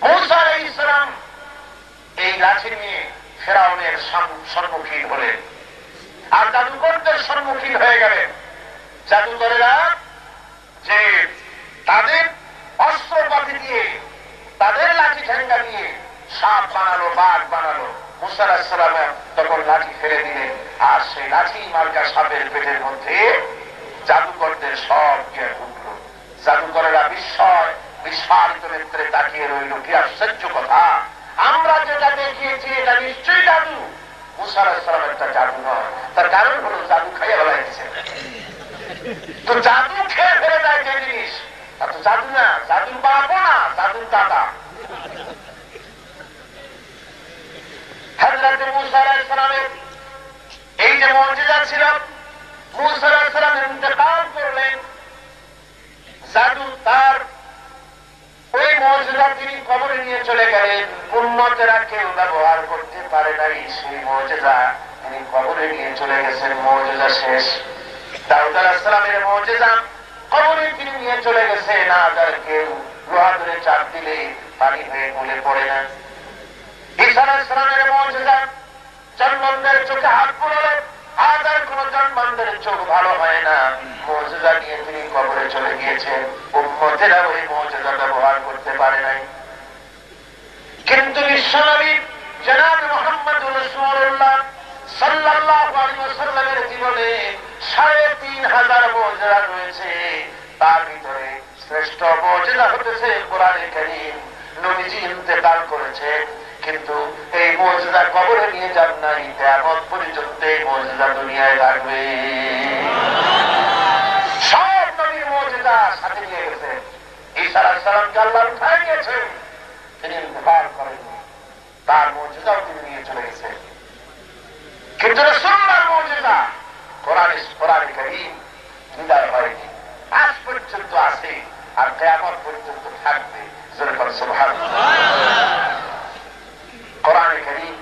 মূসা আলাইহিস সালাম এই লাঠি নিয়ে ফেরাউনের সম্মুখীন হলেন আর জাদুকরদের সম্মুখীন হয়ে গেলেন। জাদুকরেরা যে তাদের অস্ত্রপাতি দিয়ে তাদের লাঠি ঠেঙ্গা দিয়ে সাপ বানালো, বাঘ বানালো। মূসা আলাইহিস সালাম তখন লাঠি ফেলে দিলেন, আর সেই লাঠি মার্কা সাপের পেটের মধ্যে জাদুকরদের সব গিয়ে ঢুকলো। জাদুকরেরা বিস্ফারিত নেত্রে তাকিয়ে রইল। কি আশ্চর্য কথা, আমরা যেটা দেখিয়েছি এটা নিশ্চয়ই জাদু। মুসা আলাইহিস সালামের একটা জাদু নয়। তার কারণ হলো জাদু খাইয়ে ফেলাইছে। তো জাদু খেয়ে ফেলে যায় যে জিনিস, তা তো জাদু না, জাদুর বাপও না, জাদুর দাদা। হযরত মুসা আলাইহিস সালামের এই যে মুজিজা ছিল, মুসা আলাইহিস সালাম ইন্তেকাল করলেন, জাদু তার ওই মুজিজা তিনি কবরে নিয়ে চলে গেলেন। উম্মতেরা কেউ ব্যবহার করতে পারে নাই সেই মুজিজা, তিনি কবরে নিয়ে চলে গেছেন, মুজিজা শেষ। দাউদ আলাইহিস সালামের মুজিজা কবরে তিনি নিয়ে চলে গেছেন, আর কেউ লোহা ধরে চাপ দিলে পানি হয়ে গলে পড়ে না। ঈসা আলাইহিস সালামের মুজিজা জন্মদের চোখে হাত পড়লো, আজ আর কোন জন্মদের চোখ ভালো হয় না, মুজিজা নিয়ে তিনি কবরে চলে গিয়েছেন। উম্মতেরা ওই মুজিজা ব্যবহার করতে পারে নাই। কিন্তু বিশ্বনবী জনাব মুহাম্মদুর রাসূলুল্লাহ সাল্লাল্লাহু আলাইহি ওয়াসাল্লামের জীবনে ৩৫০০ মুজিজা রয়েছে। তার ভিতরে শ্রেষ্ঠ মুজিজা হতেছে কোরআনে কারীম। নবীজি ইন্তেকাল করেছে, কিন্তু এই মুজিজা কবরে নিয়ে যান নাই, কিয়ামত পর্যন্ত এই মুজিজা দুনিয়ায় থাকবে। সব নবীর মুজিজা সাথে নিয়ে গেছে। ঈসা আলাইহিস সালামকে আল্লাহ উঠায় নিয়েছেন, তিনি ইন্তেকাল করেননি, তার মুজিজাও তিনি নিয়ে চলে গেছেন। কিন্তু রাসূলুল্লাহর মুজিজা কোরআনে কারীম বিদায় হয়নি, আজ পর্যন্ত আছে আর কিয়ামত পর্যন্ত থাকবে। সুবহানাল্লাহ। কোরআনে কারীম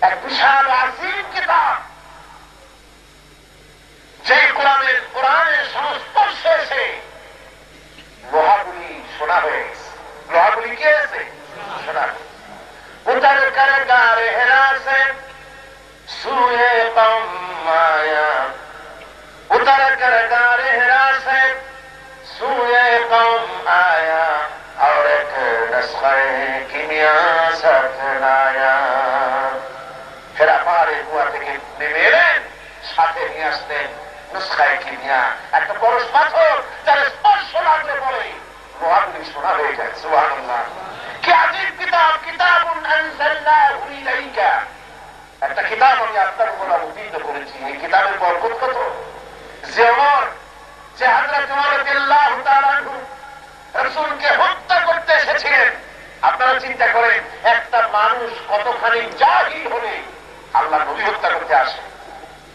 এক বিশাল আজিম কিতাব, যে কোরআনের সংস্পর্শে এসে লোহাগুলি সোনা হয়ে গেছে। লোহাগুলি কি আছে? সোনা। উতার করে গারে হেরাসে সুয়ে কম মায়া, উতার করে গারে হেরাসে সুয়ে কম আয়া, और एक नस्खे किमिया साथ लाया। হেরা পাহাড়ে কুয়া থেকে নেমে এলেন, সাথে নিয়ে আসলেন নুসখায়ে কিমিয়া, একটা পরশ পাথর, যার স্পর্শ লাগলে পরে লোহাগুলি সোনা হয়ে যায়। সুবহানাল্লাহ। কি আজীব কিতাব! কিতাবুন আনজালনাহু ইলাইকা, একটা কিতাব আমি আপনার উপর অবতীর্ণ করেছি। এই কিতাবের বরকত কত! যে ওমর, যে হযরত ওমর রাদিয়াল্লাহু তাআলা আনহু রাসূলকে হত্যা করতে এসেছিলেন, আপনারা চিন্তা করেন একটা মানুষ কতখানি জাহিল হলে আল্লাহ নবী হত্যা করতে আসে।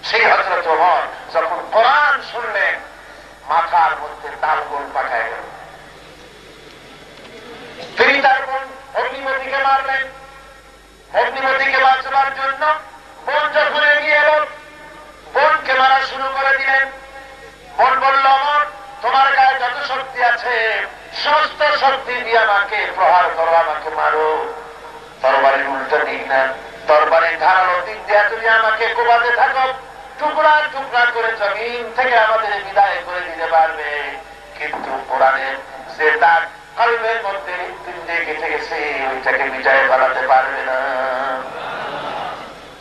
সেই হযরত ওমর যখন কোরআন শুনলেন, মাথার মধ্যে তালগোল পাকায় গেল। তিনি তার বোন অগ্নিমতীকে মারলেন। অগ্নিমতীকে বাঁচাবার জন্য বোন যখন এগিয়ে এল, বোনকে মারা শুরু করে দিলেন। বোন বলল, ওমর, তোমার গায়ে যত শক্তি আছে সমস্ত শক্তি দিয়ে আমাকে প্রহার করো, আমাকে মারো। তরবারির উল্টো দিক না, তরবারির ধারালো দিক দিয়ে তুমি আমাকে কোবাতে থাকো, টুকরা টুকরা করে জমিন থেকে আমাদের বিদায় করে দিতে পারবে। কিন্তু কোরআনের যে তার কলবের মধ্যে হৃৎপিণ্ডে গেঁথে গেছে, ওইটাকে বিজয় বাড়াতে পারবে না।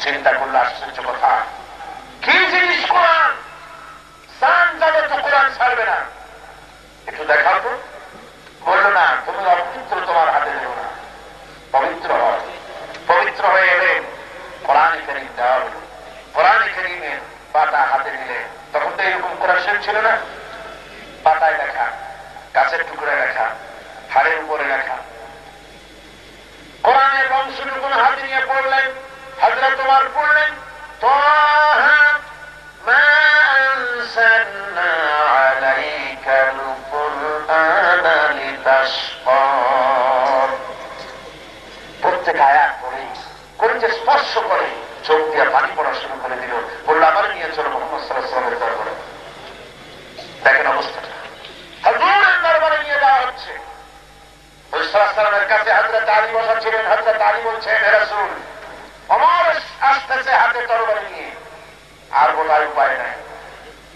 চিন্তা করলে আশ্চর্য কথা, কি জিনিস কোরআন! সান যাবে তো কোরআন ছাড়বে না। একটু দেখাও তো। বললো না, তুমি অপবিত্র, তোমার হাতে দেব না, পবিত্র হয়। পবিত্র হয়ে এলেন, কোরআনে কারীম দেওয়া হলো। কোরআনে কারীমের পাতা হাতে নিলে, তখন তো এরকম কোরআন শরীফ ছিল না। পাতায় লেখা, গাছের টুকরায় লেখা, হাড়ের উপরে লেখা। কোরআনের অংশটুকুন হাতে নিয়ে পড়লেন। হযরত ওমর পড়লেন, তাহা মা আনসালনা আলাইকাল কুরআনা লিতাশকা। প্রত্যেক আয়াত পড়ে কোরআন যে স্পর্শ করে, চোখ দিয়ে পানি পড়া শুরু করে দিল। বলল, আমার নিয়ে চলো মুহাম্মদ সাল্লাল্লাহু আলাইহি ওয়াসাল্লামের দরবারে। দেখেন অবস্থাটা, হুজুরের দরবারে নিয়ে যাওয়া হচ্ছে। হুজুর সাল্লাল্লাহু আলাইহি ওয়াসাল্লামের কাছে হযরত আলী বসা ছিলেন। হযরত আলী বলছেন, হে রাসূল, ওমর আসতেছে হাতে তরবারি নিয়ে, আর বলার উপায় নাই।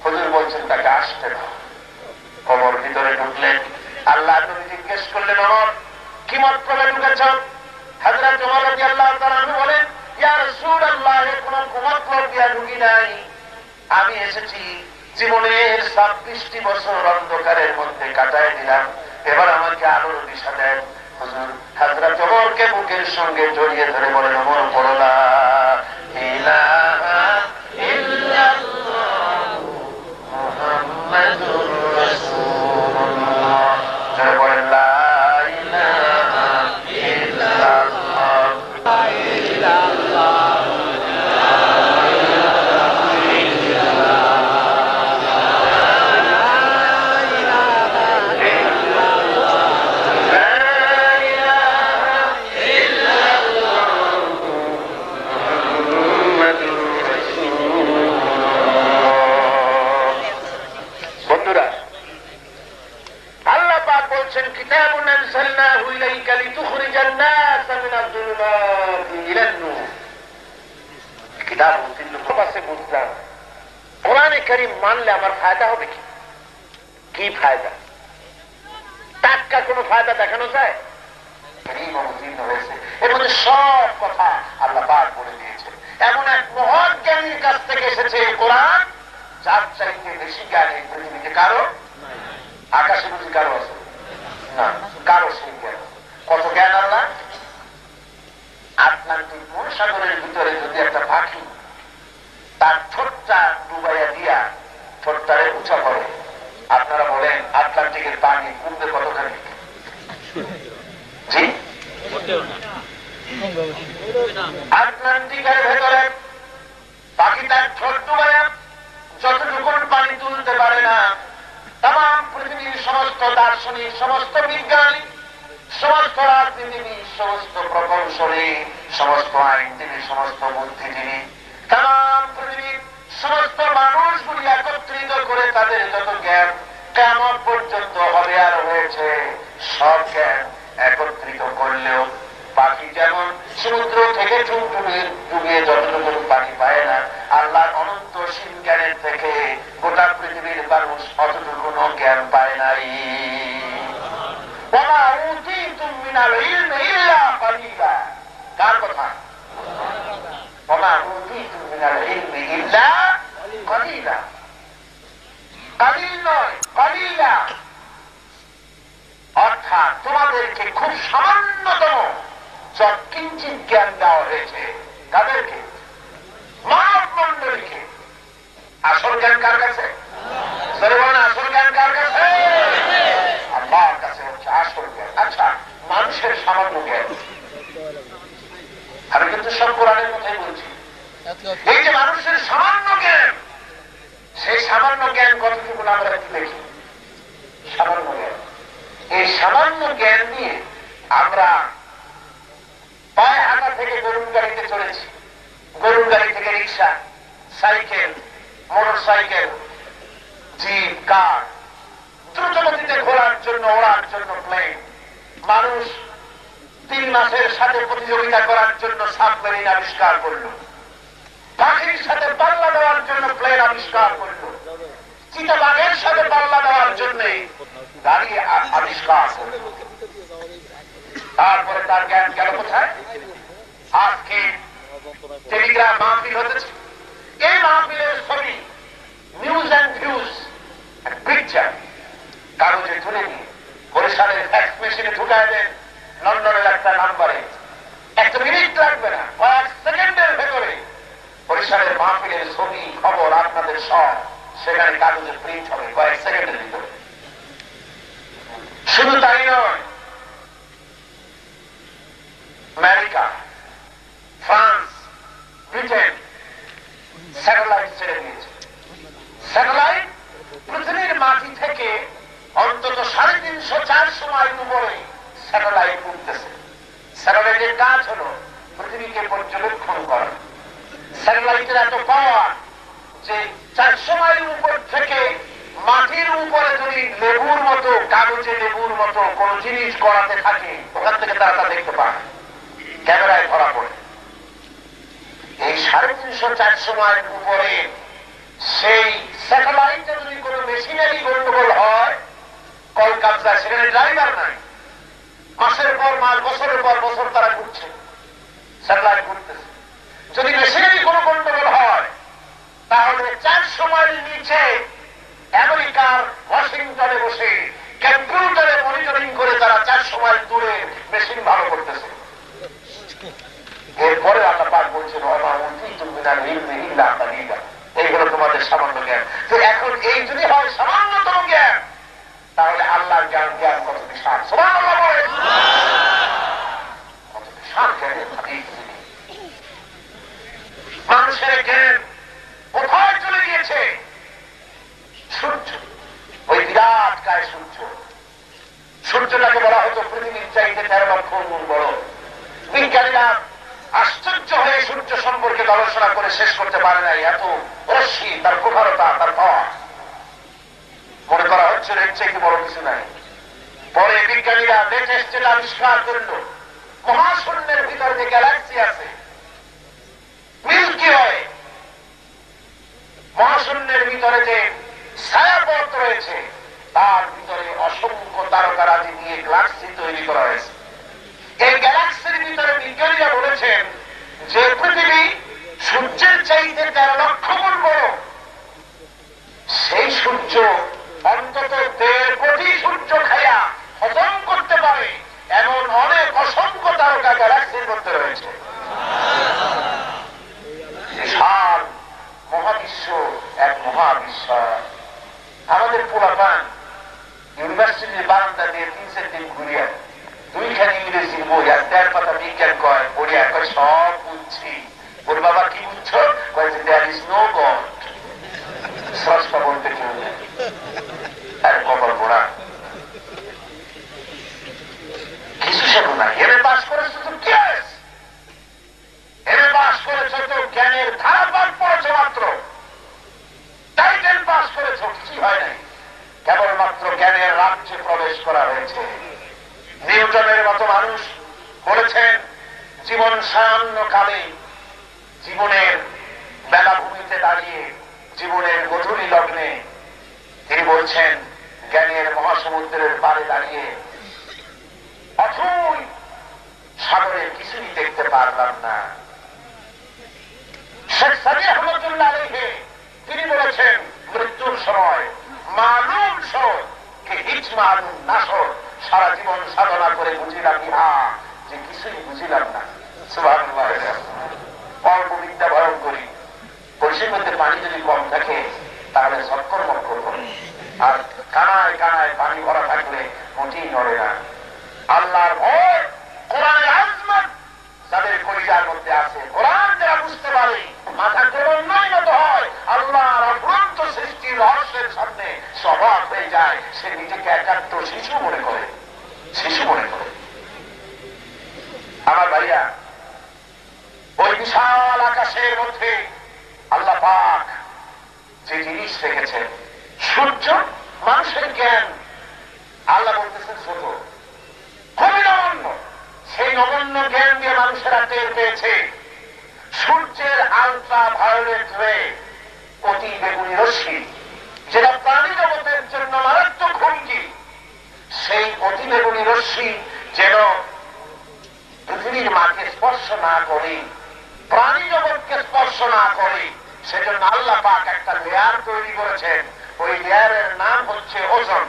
হুজুর বলছেন, তাকে আসতে দাও। ওমর ভিতরে ঢুকলেন। আল্লাহ নবী জিজ্ঞেস করলেন, ওমর, কি মতলবে ঢুকেছ? হযরত ওমর রাদিয়াল্লাহু তাআলা আনহু বলেন, ইয়া রাসূলুল্লাহ, কোনো মতলব দিয়া ঢুকি নাই। আমি এসেছি জীবনের 26টি বছর অন্ধকারের মধ্যে কাটায় দিলাম, এবার আমাকে আলোর দিশা দেন। হুজুর হযরত ওমরকে বুকের সঙ্গে জড়িয়ে ধরে বলেন, ওমর পড়ো লা ইলাহা ইল্লাল্লাহ মুহাম্মাদুর রাসূলুল্লাহ। জোরে বলেন লা ইলাহা ইল্লাল্লাহ লা ইলাহা কিতাবুন আনজালনাহু ইলাইকা লিতুখরিজান নাস মিনাজ যুলুমাতি ইলান নূর। কিতাবুন তিলুকাসে বুঝলাম কোরআনে কারীম মানলে আমার ফায়দা হবে কি? কি ফায়দা? টাটকা কোনো ফায়দা দেখানো যায়? কারীম অবতীর্ণ হয়েছে, এর মধ্যে সব কথা আল্লাহ পাক বলে দিয়েছেন। এমন এক মহৎ জ্ঞানীর কাছ থেকে এসেছে এই কোরআন, যার চাইতে বেশি জ্ঞান এই পৃথিবীতে কারো, আকাশে বুঝি কারো আছে না, কারো সেই জ্ঞান। কত জ্ঞান আল্লাহ! আটলান্টিক মহাসাগরের ভিতরে যদি একটা পাখি তার ঠোঁটটা ডুবাইয়া দিয়া ঠোঁটটারে উঁচা করে, আপনারা বলেন আটলান্টিকের পানি কমবে কতখানি? জি, আটলান্টিকের ভেতরে পাখি তার ঠোঁট ডুবাইয়া যতটুকু পানি তুলতে পারে না, তাম পৃথিবীর সমস্ত দার্শনিক, সমস্ত বিজ্ঞানী, সমস্ত রাজনীতিবিদ, সমস্ত প্রকৌশলী, সমস্ত আইনজীবী, সমস্ত বুদ্ধিজীবী, তাম পৃথিবীর সমস্ত মানুষগুলি একত্রিত করে তাদের যত জ্ঞান কিয়ামত পর্যন্ত হবে আর হয়েছে, সব জ্ঞান একত্রিত করলেও পাখি যেমন সমুদ্র থেকে ডুবিয়ে যতটুকু পানি পায় না, আল্লাহর অনন্ত সীম জ্ঞানের থেকে গোটা পৃথিবীর মানুষ অতটুকু জ্ঞান পায় নাই। ওমা উতীতুম মিনাল ইলমি ইল্লা কালিলা। কার কথা? ওমা উতীতুম মিনাল ইলমি ইল্লা কালিলা। কালিল নয়, কালিলা। অর্থাৎ তোমাদেরকে খুব সামান্যতম কিঞ্চিত জ্ঞান দেওয়া হয়েছে। তাদেরকে, মানব মন্ডলীকে। আসল জ্ঞান কার কাছে? আসল জ্ঞান কার কাছে? আল্লাহর কাছে হচ্ছে আসল জ্ঞান। আচ্ছা, মানুষের সামান্য জ্ঞান, আমি কিন্তু সব কোরআনের কথাই বলছি। এই যে মানুষের সামান্য জ্ঞান, সেই সামান্য জ্ঞান কতটুকু আমরা একটু দেখি। সামান্য জ্ঞান, এই সামান্য জ্ঞান নিয়ে আমরা পায়ে হাঁটা থেকে গরুর গাড়িতে চলেছি, গরুর গাড়ি থেকে রিক্সা, সাইকেল, মোটর সাইকেল, জিপ, কার, দ্রুতগতিতে ঘোরার জন্য, ওড়ার জন্য প্লেন। মানুষ 3 মাসের সাথে প্রতিযোগিতা করার জন্য সাবমেরিন আবিষ্কার করল, পাখির সাথে পাল্লা দেওয়ার জন্য প্লেন আবিষ্কার করল, চিতাবাঘের সাথে পাল্লা দেওয়ার জন্য গাড়ি আবিষ্কার করল। তারপরে তার জ্ঞান গেল কোথায়? আজকে টেলিগ্রাম মাহফিল হতেছে, এই মাহফিলের ছবি নিউজ অ্যান্ড ভিউজ পিকচার কাগজে তুলে নিয়ে বরিশালের ফ্যাক্স মেশিনে ঢুকায় দেন লন্ডনের একটা নাম্বারে। 1 মিনিট লাগবে না, কয়েক সেকেন্ডের ভেতরে বরিশালের মাহফিলের ছবি, খবর আপনাদের সব সেখানে কাগজে প্রিন্ট হবে কয়েক সেকেন্ডের ভিতরে। শুধু তাই নয়, আমেরিকা, ফ্রান্স, ব্রিটেন স্যাটেলাইট ছেড়ে দিয়েছে। স্যাটেলাইট পৃথিবীর মাটি থেকে অন্তত 350-400 মাইল উপরে স্যাটেলাইট উঠতেছে। স্যাটেলাইটের কাজ হল পৃথিবীকে পর্যবেক্ষণ করা। স্যাটেলাইটের এত পাওয়ার যে 400 মাইল উপর থেকে মাটির উপরে যদি লেবুর মতো, কাগজে লেবুর মতো কোন জিনিস গড়াতে থাকে, ওখান থেকে তারা তা দেখতে পায়, ক্যামেরায় ধরা পড়ে। এই 350-400 মাইল উপরে সেই স্যাটেলাইটে যদি কোন মেশিনারি গন্ডগোল হয়, কলকাতা, সেখানে ড্রাইভার নাই, মাসের পর মাস, বছরের পর বছর তারা ঘুরছে, স্যাটেলাইট ঘুরতেছে। যদি মেশিনারি কোন গন্ডগোল হয়, তাহলে 400 মাইল নিচে আমেরিকার ওয়াশিংটনে বসে কম্পিউটারে মনিটরিং করে তারা 400 500 মাইল দূরে মেশিন ভালো করতেছে। এরপরে আল্লাহ পাক বলছেন এইগুলো তোমাদের সামান্য জ্ঞান। তো এখন এই যদি হয় সামান্যতম জ্ঞান, তাহলে আল্লাহর জ্ঞান কত বিশাল, সুবহানাল্লাহ বলেন, কত বিশাল জ্ঞানের হাদিস। মানুষের জ্ঞান কোথায় চলে গিয়েছে? সূর্য, ওই বিরাট কায় সূর্য, সূর্যটাকে বলা হতো পৃথিবীর চাইতে 13 লক্ষ গুণ বড়। বিজ্ঞানীরা আশ্চর্য হয়ে সূর্য সম্পর্কে গবেষণা করে শেষ করতে পারে নাই, এত রশ্মি, তার প্রখরতা, তার পাওয়া। মনে করা হচ্ছে এর চাইতে বড় কিছু নাই। পরে বিজ্ঞানীরা লেটেস্ট যেটা আবিষ্কার করল, মহাশূন্যের ভিতরে যে গ্যালাক্সি আছে, মিল্কি ওয়ে, মহাশূন্যের ভিতরে যে ছায়াপথ রয়েছে, তার ভিতরে অসংখ্য তারকারাজি দিয়ে গ্যালাক্সি তৈরি করা হয়েছে। এই গ্যালাক্সির ভিতরে বিজ্ঞানীরা বলেছেন যে পৃথিবী সূর্যের চাইতে 13 লক্ষ গুণ বড়। সেই সূর্য অন্তত 1.5 কোটি সূর্য খাইয়া হজম করতে পারে এমন অনেক অসংখ্য তারকা গ্যালাক্সির মধ্যে রয়েছে। বিশাল মহাবিশ্ব, এক মহাবিশ্ব। আমাদের পোলাপান ইউনিভার্সিটির বারান্দা দিয়ে 3-4 দিন ঘুরিয়া 2খানি ইংরেজি বই আর 13 পাতা বিজ্ঞান কয় পড়িয়া কয় সব বুঝছি। ওর বাবা কি বুঝছো? কয় যে দেয়ার ইজ নো গড, স্রষ্টা বলতে কেউ নেই। আর কবর পড়া কিছু শেখো না। এমএ পাস করেছো তো কি হয়েছে? এমএ পাস করেছো তো জ্ঞানের ধারা পাঠ পড়েছো মাত্র, টাইটেল পাস করেছো, কিছুই হয় নাই। কেবলমাত্র জ্ঞানের রাজ্যে প্রবেশ করা হয়েছে। নিউটনের মতো মানুষ বলেছেন জীবন সায়ান্ন কালে, জীবনের বেলাভূমিতে দাঁড়িয়ে, জীবনের গধূলি লগ্নে তিনি বলছেন জ্ঞানের মহাসমুদ্রের পারে দাঁড়িয়ে অথই সাগরের কিছুই দেখতে পারলাম না। শেখ সাদি আহমদুল্লাহ আলাইহি তিনি বলেছেন মৃত্যুর সময় মালুম সর কে হিচ মালুম নাসর, সারা জীবন সাধনা করে বুঝিলাম ইহা যে কিছুই বুঝিলাম না। সুবহানাল্লাহ। অল্প বিদ্যা ভরণ করি, কলসির মধ্যে পানি যদি কম থাকে তাহলে সৎকর্ম করবো, আর কানায় কানায় পানি ভরা থাকলে মোটেই নড়ে না। আল্লাহর ভয়, কোরআনের আজমত যাদের কলিজার মধ্যে আছে, কোরআন যারা বুঝতে পারে, মাথা ক্রমান্বয়ত হয়, আল্লাহর অফুরন্ত সৃষ্টির রহস্যের সামনে সবাক হয়ে যায়, সে নিজেকে একান্ত শিশু মনে করে, শিশু মনে করে। আমার ভাইয়া, ওই বিশাল আকাশের মধ্যে আল্লাহ পাক যে জিনিস রেখেছেন, সূর্য মানুষের জ্ঞান, আল্লাহ বলতেছেন ছোট, খুবই নগণ্য। সেই নগণ্য জ্ঞান দিয়ে মানুষেরা টের পেয়েছে সূর্যের আলট্রা ভায়োলেট রে, অতি বেগুনি রশ্মি, যেটা প্রাণী জগতের জন্য মারাত্মক হুমকি। সেই অতি বেগুনি রশ্মি যেন পৃথিবীর মাকে স্পর্শ না করে, প্রাণী জগৎকে স্পর্শ না করে, সেজন্য আল্লাহ পাক একটা লেয়ার তৈরি করেছেন। ওই লেয়ারের নাম হচ্ছে ওজন,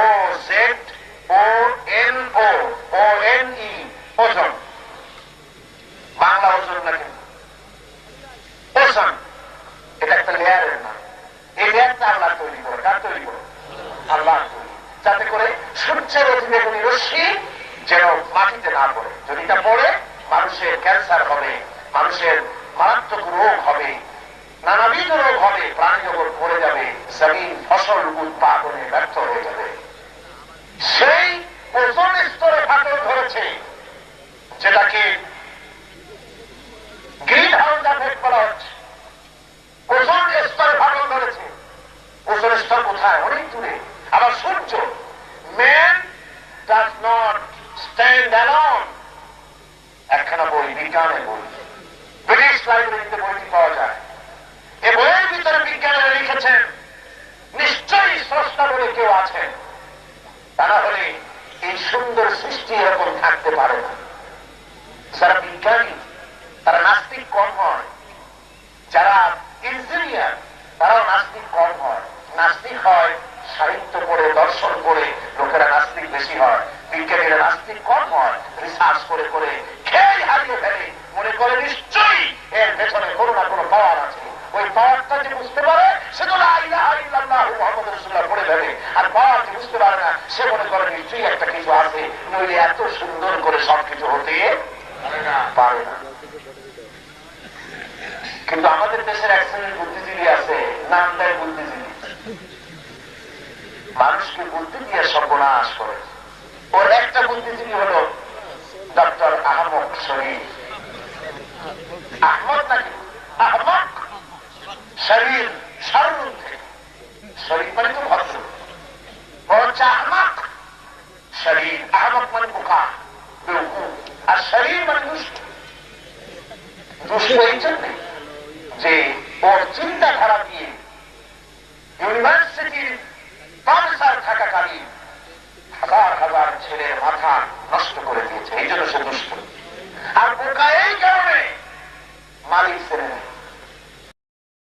OZONE, ওজন। বাংলা ওজন না, কিন্তু ওজন এটা একটা লেয়ারের নাম। এই লেয়ারটা আল্লাহ তৈরি করে। কার তৈরি করে? আল্লাহ তৈরি, যাতে করে সূর্যের অতিবেগুনি রশ্মি যেন মাটিতে না পড়ে। যদি তা পড়ে মানুষের ক্যান্সার হবে, মানুষের মারাত্মক রোগ হবে, নানাবিধ রোগ হবে, প্রাণী জগৎ পড়ে যাবে, জমিন ফসল উৎপাদনে ব্যর্থ হয়ে যাবে। সেই ওজন স্তরে ফাটল ধরেছে, যেটাকে গ্রিন হাউস এফেক্ট বলা হচ্ছে। ওজন স্তরে ফাটল ধরেছে। ওজন স্তর কোথায়? অনেক দূরে। আবার সূর্য, man does not stand alone, একখানা বই, বিজ্ঞানের বই, ব্রিটিশ লাইব্রেরিতে বইটি পাওয়া যায়। এ বইয়ের ভিতরে বিজ্ঞানীরা লিখেছেন নিশ্চয়ই স্রষ্টা বলে কেউ আছেন, তা না হলে এই সুন্দর সৃষ্টি এরকম থাকতে পারে না। যারা বিজ্ঞানী তারা নাস্তিক কম হয়, যারা ইঞ্জিনিয়ার তারাও নাস্তিক কম হয়। নাস্তিক হয় সাহিত্য পড়ে, দর্শন পড়ে লোকেরা নাস্তিক বেশি হয়। বিজ্ঞানীরা নাস্তিক কম হয়, রিসার্চ করে করে খেয়ে হারিয়ে ফেলে, মনে করে নিশ্চয়ই এর পেছনে কোনো না কোনো পাওয়ার আছে। ওই পাওয়ারটা যে বুঝতে পারে সে তো লা ইলাহা ইল্লাল্লাহু মুহাম্মাদুর রাসূলুল্লাহ পড়ে ফেলে, আর পাওয়ার যে বুঝতে পারে না সে মনে করে নিশ্চয়ই একটা কিছু আছে, নইলে এত সুন্দর করে সবকিছু হতে পারে না। কিন্তু আমাদের দেশের এক শ্রেণীর বুদ্ধিজীবী আছে, নাম দেয় বুদ্ধিজীবী, মানুষকে বুদ্ধি দিয়ে সর্বনাশ করে। ওর একটা বুদ্ধিজীবী হলো ডক্টর আহমদ শরীফ। আহমদ নাকি আহমদ শরীর, সারুন থেকে শরীফ মানে তো ভদ্র, ও হচ্ছে আহমদ শরীর। আহমদ মানে বোকা, আর শরীর মানে দুষ্ট। দুষ্ট এই জন্যে যে ওর চিন্তাধারা দিয়ে ইউনিভার্সিটির প্রফেসর থাকাকালীন হাজার হাজার ছেলের মাথা নষ্ট করে দিয়েছে, এই জন্য সে দুষ্ট। আর বোকা এই কারণে মালিক ছেড়ে নেয়।